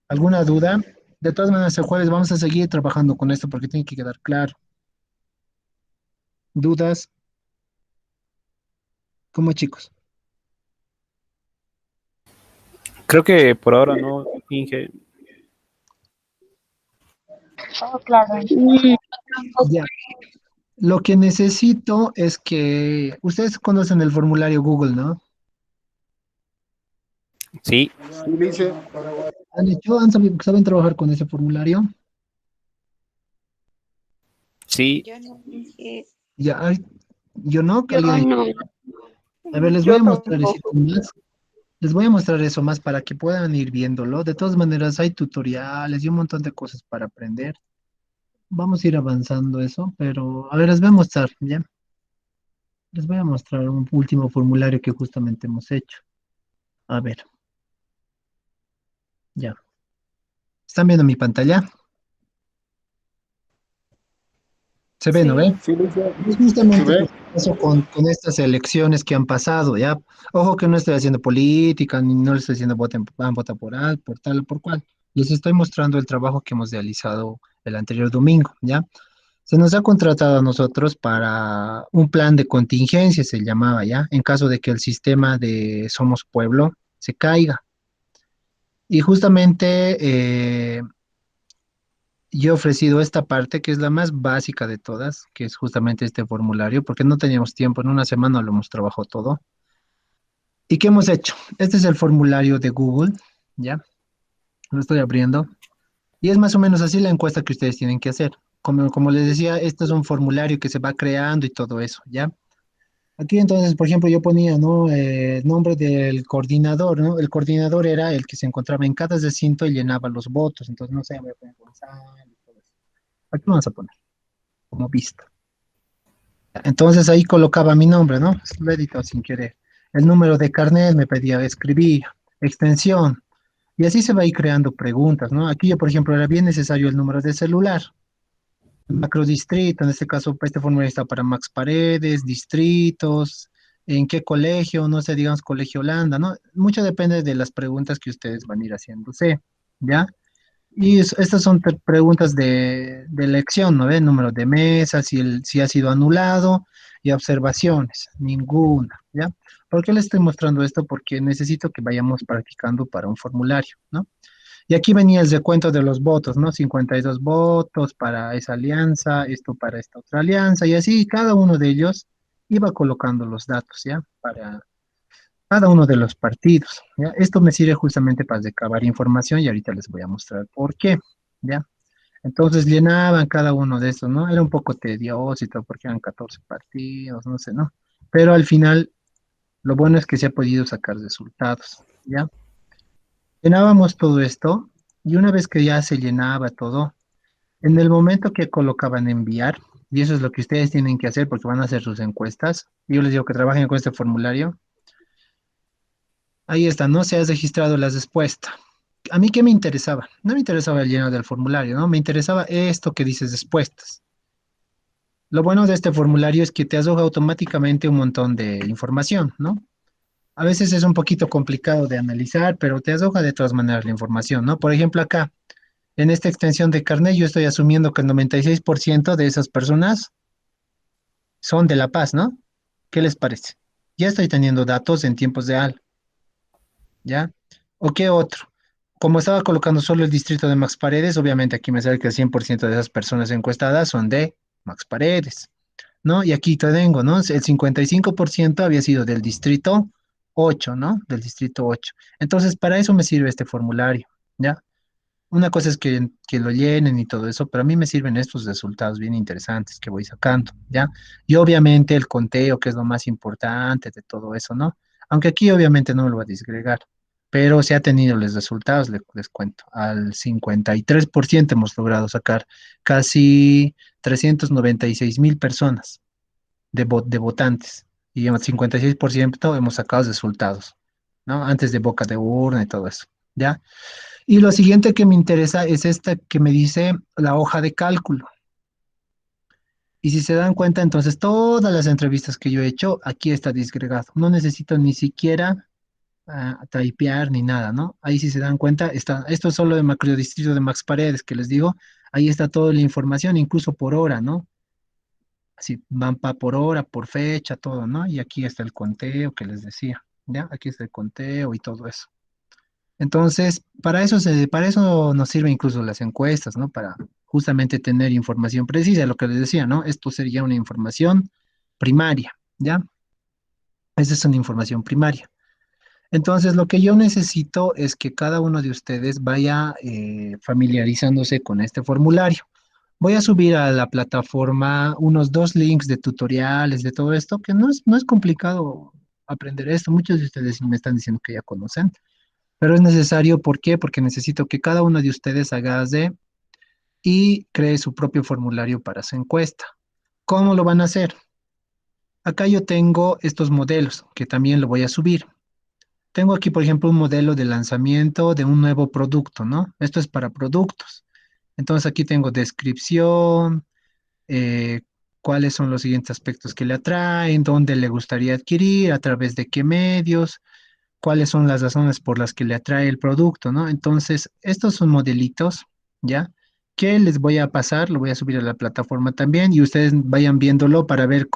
¿Alguna duda? De todas maneras, el jueves vamos a seguir trabajando con esto porque tiene que quedar claro. ¿Dudas? ¿Cómo, chicos? Creo que por ahora no, Inge. Oh, claro. Ya. Lo que necesito es que ustedes conocen el formulario Google, ¿no? Sí, Sí, dice, ¿Han hecho? ¿Saben trabajar con ese formulario? sí. Yo no dije, Ya, yo no, que Yo alguien. no. A ver, les voy Yo a mostrar eso tampoco. más. Les voy a mostrar eso más para que puedan ir viéndolo. De todas maneras, hay tutoriales y un montón de cosas para aprender. Vamos a ir avanzando eso, pero a ver, les voy a mostrar, ¿ya? Les voy a mostrar un último formulario que justamente hemos hecho. A ver, ya. ¿Están viendo mi pantalla? ¿Se ve, no ve? Sí. sí, dice, Es ¿sí justamente ve? lo que pasó con estas elecciones que han pasado, ¿ya? Ojo que no estoy haciendo política, ni no les estoy diciendo voten, van, vota por tal, por tal o por cual. Les estoy mostrando el trabajo que hemos realizado el anterior domingo, ¿ya? Se nos ha contratado a nosotros para un plan de contingencia, se llamaba, ¿ya? En caso de que el sistema de Somos Pueblo se caiga. Y justamente yo he ofrecido esta parte, que es la más básica de todas, que es justamente este formulario, porque no teníamos tiempo, en una semana lo hemos trabajado todo. ¿Y qué hemos hecho? Este es el formulario de Google, ¿ya? Lo estoy abriendo. Y es más o menos así la encuesta que ustedes tienen que hacer. Como les decía, este es un formulario que se va creando y todo eso, ¿ya? Aquí entonces, por ejemplo, yo ponía, ¿no? El nombre del coordinador, ¿no? El coordinador era el que se encontraba en cada recinto y llenaba los votos. Entonces, no sé, voy a poner Gonzalo y todo eso. Aquí vamos a poner como vista. Entonces ahí colocaba mi nombre, ¿no? Lo he editado sin querer. El número de carnet me pedía escribir, extensión. Y así se va a ir creando preguntas, ¿no? Aquí yo, por ejemplo, era bien necesario el número de celular. Macrodistrito, en este caso, este formulario está para Max Paredes, distritos, en qué colegio, no sé, digamos, Colegio Holanda, ¿no? Mucho depende de las preguntas que ustedes van a ir haciéndose, ¿ya? Y estas son preguntas de elección, ¿no ve? Número de mesas, si ha sido anulado y observaciones, ninguna, ¿ya? ¿Por qué le estoy mostrando esto? Porque necesito que vayamos practicando para un formulario, ¿no? Y aquí venía el recuento de los votos, ¿no? 52 votos para esa alianza, esto para esta otra alianza, y así cada uno de ellos iba colocando los datos, ¿ya? Para cada uno de los partidos, ¿ya? Esto me sirve justamente para recabar información y ahorita les voy a mostrar por qué, ¿ya? Entonces llenaban cada uno de estos, ¿no? Era un poco tedioso y todo porque eran 14 partidos, no sé, ¿no? Pero al final, lo bueno es que se ha podido sacar resultados, ¿ya? Llenábamos todo esto y una vez que ya se llenaba todo, en el momento que colocaban enviar, y eso es lo que ustedes tienen que hacer porque van a hacer sus encuestas, yo les digo que trabajen con este formulario, ahí está, no se ha registrado la respuesta. ¿A mí qué me interesaba? No me interesaba el lleno del formulario, ¿no? Me interesaba esto que dice respuestas. Lo bueno de este formulario es que te arroja automáticamente un montón de información, ¿no? A veces es un poquito complicado de analizar, pero te arroja de todas maneras la información, ¿no? Por ejemplo, acá, en esta extensión de carnet, yo estoy asumiendo que el 96% de esas personas son de La Paz, ¿no? ¿Qué les parece? Ya estoy teniendo datos en tiempos real, ¿ya? ¿O qué otro? Como estaba colocando solo el distrito de Max Paredes, obviamente aquí me sale que el 100% de esas personas encuestadas son de Max Paredes, ¿no? Y aquí te tengo, ¿no? El 55% había sido del distrito 8, ¿no? Del distrito 8. Entonces, para eso me sirve este formulario, ¿ya? Una cosa es que lo llenen y todo eso, pero a mí me sirven estos resultados bien interesantes que voy sacando, ¿ya? Y obviamente el conteo, que es lo más importante de todo eso, ¿no? Aunque aquí obviamente no me lo va a disgregar, pero se ha tenido los resultados, les cuento. Al 53% hemos logrado sacar casi 396.000 personas de votantes y el 56% hemos sacado resultados, ¿no? Antes de boca de urna y todo eso, ¿ya? Y lo siguiente que me interesa es esta que me dice la hoja de cálculo. Y si se dan cuenta, entonces todas las entrevistas que yo he hecho, aquí está disgregado. No necesito ni siquiera typear ni nada, ¿no? Ahí si se dan cuenta, está, esto es solo de macrodistrito de Max Paredes, que les digo, ahí está toda la información, incluso por hora, ¿no? Así van por hora, por fecha, todo, ¿no? Y aquí está el conteo que les decía, ¿ya? Aquí está el conteo y todo eso. Entonces, para eso nos sirven incluso las encuestas, ¿no? Para justamente tener información precisa, lo que les decía, ¿no? Esto sería una información primaria, ¿ya? Esa es una información primaria. Entonces, lo que yo necesito es que cada uno de ustedes vaya familiarizándose con este formulario. Voy a subir a la plataforma unos 2 links de tutoriales de todo esto, que no es complicado aprender esto. Muchos de ustedes me están diciendo que ya conocen. Pero es necesario, ¿por qué? Porque necesito que cada uno de ustedes haga y cree su propio formulario para su encuesta. ¿Cómo lo van a hacer? Acá yo tengo estos modelos que también lo voy a subir. Tengo aquí, por ejemplo, un modelo de lanzamiento de un nuevo producto, ¿no? Esto es para productos. Entonces aquí tengo descripción, eh, cuáles son los siguientes aspectos que le atraen, dónde le gustaría adquirir, a través de qué medios, cuáles son las razones por las que le atrae el producto, ¿no? Entonces, estos son modelitos, ¿ya? Que les voy a pasar, lo voy a subir a la plataforma también y ustedes vayan viéndolo para ver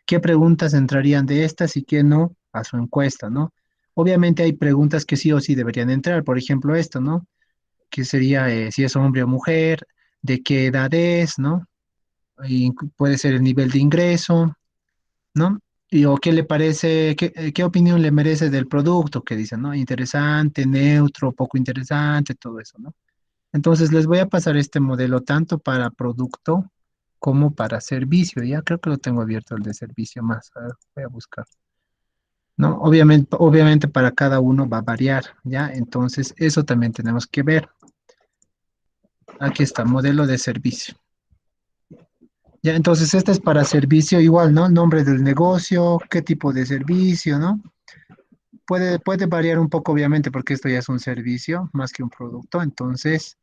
qué preguntas entrarían de estas y qué no a su encuesta, ¿no? Obviamente hay preguntas que sí o sí deberían entrar, por ejemplo esto, ¿no? Que sería si es hombre o mujer, de qué edad es, ¿no? Y puede ser el nivel de ingreso, ¿no? Y o qué le parece, qué opinión le merece del producto que dicen, ¿no? Interesante, neutro, poco interesante, todo eso, ¿no? Entonces les voy a pasar este modelo tanto para producto como para servicio. Ya creo que lo tengo abierto el de servicio más. A ver, voy a buscar. ¿No? Obviamente para cada uno va a variar, ¿ya? Entonces eso también tenemos que ver. Aquí está, modelo de servicio. Ya, entonces este es para servicio igual, ¿no? Nombre del negocio, qué tipo de servicio, ¿no? Puede variar un poco, obviamente, porque esto ya es un servicio más que un producto. Entonces,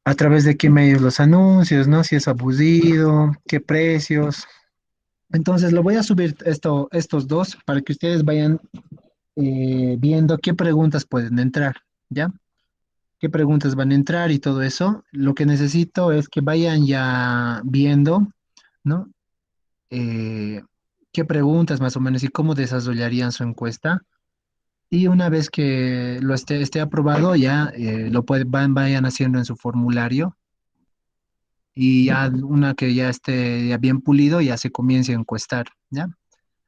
a través de qué medios los anuncios, ¿no? Si es abusivo, qué precios. Entonces, lo voy a subir estos dos para que ustedes vayan viendo qué preguntas pueden entrar, ¿ya? qué preguntas van a entrar y todo eso. Lo que necesito es que vayan ya viendo, ¿no? Eh, qué preguntas más o menos y cómo desarrollarían su encuesta. Y una vez que esté aprobado, ya vayan haciendo en su formulario y ya una que ya esté ya bien pulido, ya se comience a encuestar, ¿ya?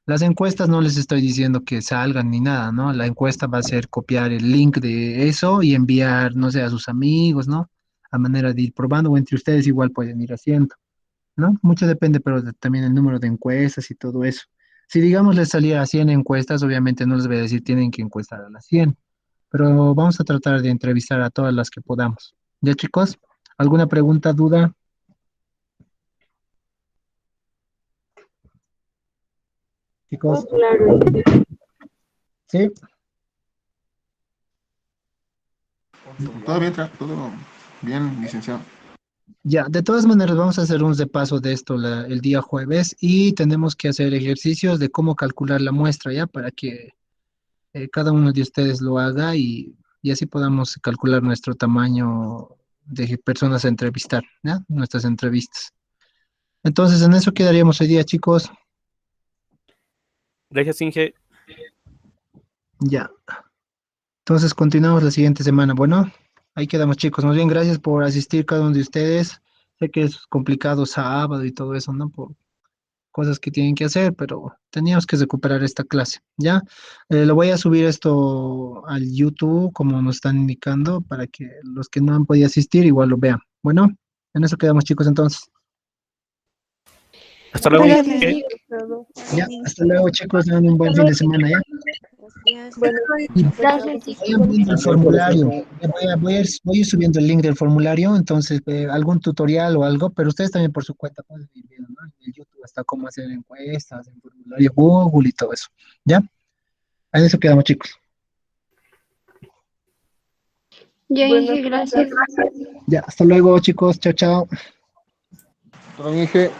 Las encuestas no les estoy diciendo que salgan ni nada, ¿no? La encuesta va a ser copiar el link de eso y enviar, no sé, a sus amigos, ¿no? A manera de ir probando o entre ustedes igual pueden ir haciendo, ¿no? Mucho depende, pero también el número de encuestas y todo eso. Si digamos les salía a 100 encuestas, obviamente no les voy a decir tienen que encuestar a las 100, pero vamos a tratar de entrevistar a todas las que podamos. ¿Ya, chicos? ¿Alguna pregunta, duda? Chicos, Claro. ¿sí? Todo bien, licenciado. Ya, de todas maneras vamos a hacer un repaso de esto el día jueves y tenemos que hacer ejercicios de cómo calcular la muestra, ¿ya? Para que cada uno de ustedes lo haga y así podamos calcular nuestro tamaño de personas a entrevistar, ¿ya? Nuestras entrevistas. Entonces, en eso quedaríamos hoy día, chicos. Gracias, Inge. Ya. Entonces, continuamos la siguiente semana. Bueno, ahí quedamos, chicos. Más bien, gracias por asistir cada uno de ustedes. Sé que es complicado sábado y todo eso, ¿no? Por cosas que tienen que hacer, pero teníamos que recuperar esta clase, ¿ya? Lo voy a subir esto al YouTube, como nos están indicando, para que los que no han podido asistir igual lo vean. Bueno, en eso quedamos, chicos, entonces. Hasta luego, Gracias, Inge. licenciado. Ya, hasta luego, chicos. Tengan un buen fin de semana, ¿ya? Gracias. Bueno, Y Gracias, vayan viendo el formulario. Voy a ir subiendo el link del formulario, entonces algún tutorial o algo, pero ustedes también por su cuenta pueden ir viendo, ¿no? En el YouTube hasta cómo hacer encuestas, en formulario Google y todo eso. ¿Ya? En eso quedamos, chicos. Ya bueno, dije gracias. Ya, hasta luego, chicos. Chao, chao. Todo bien, Inge.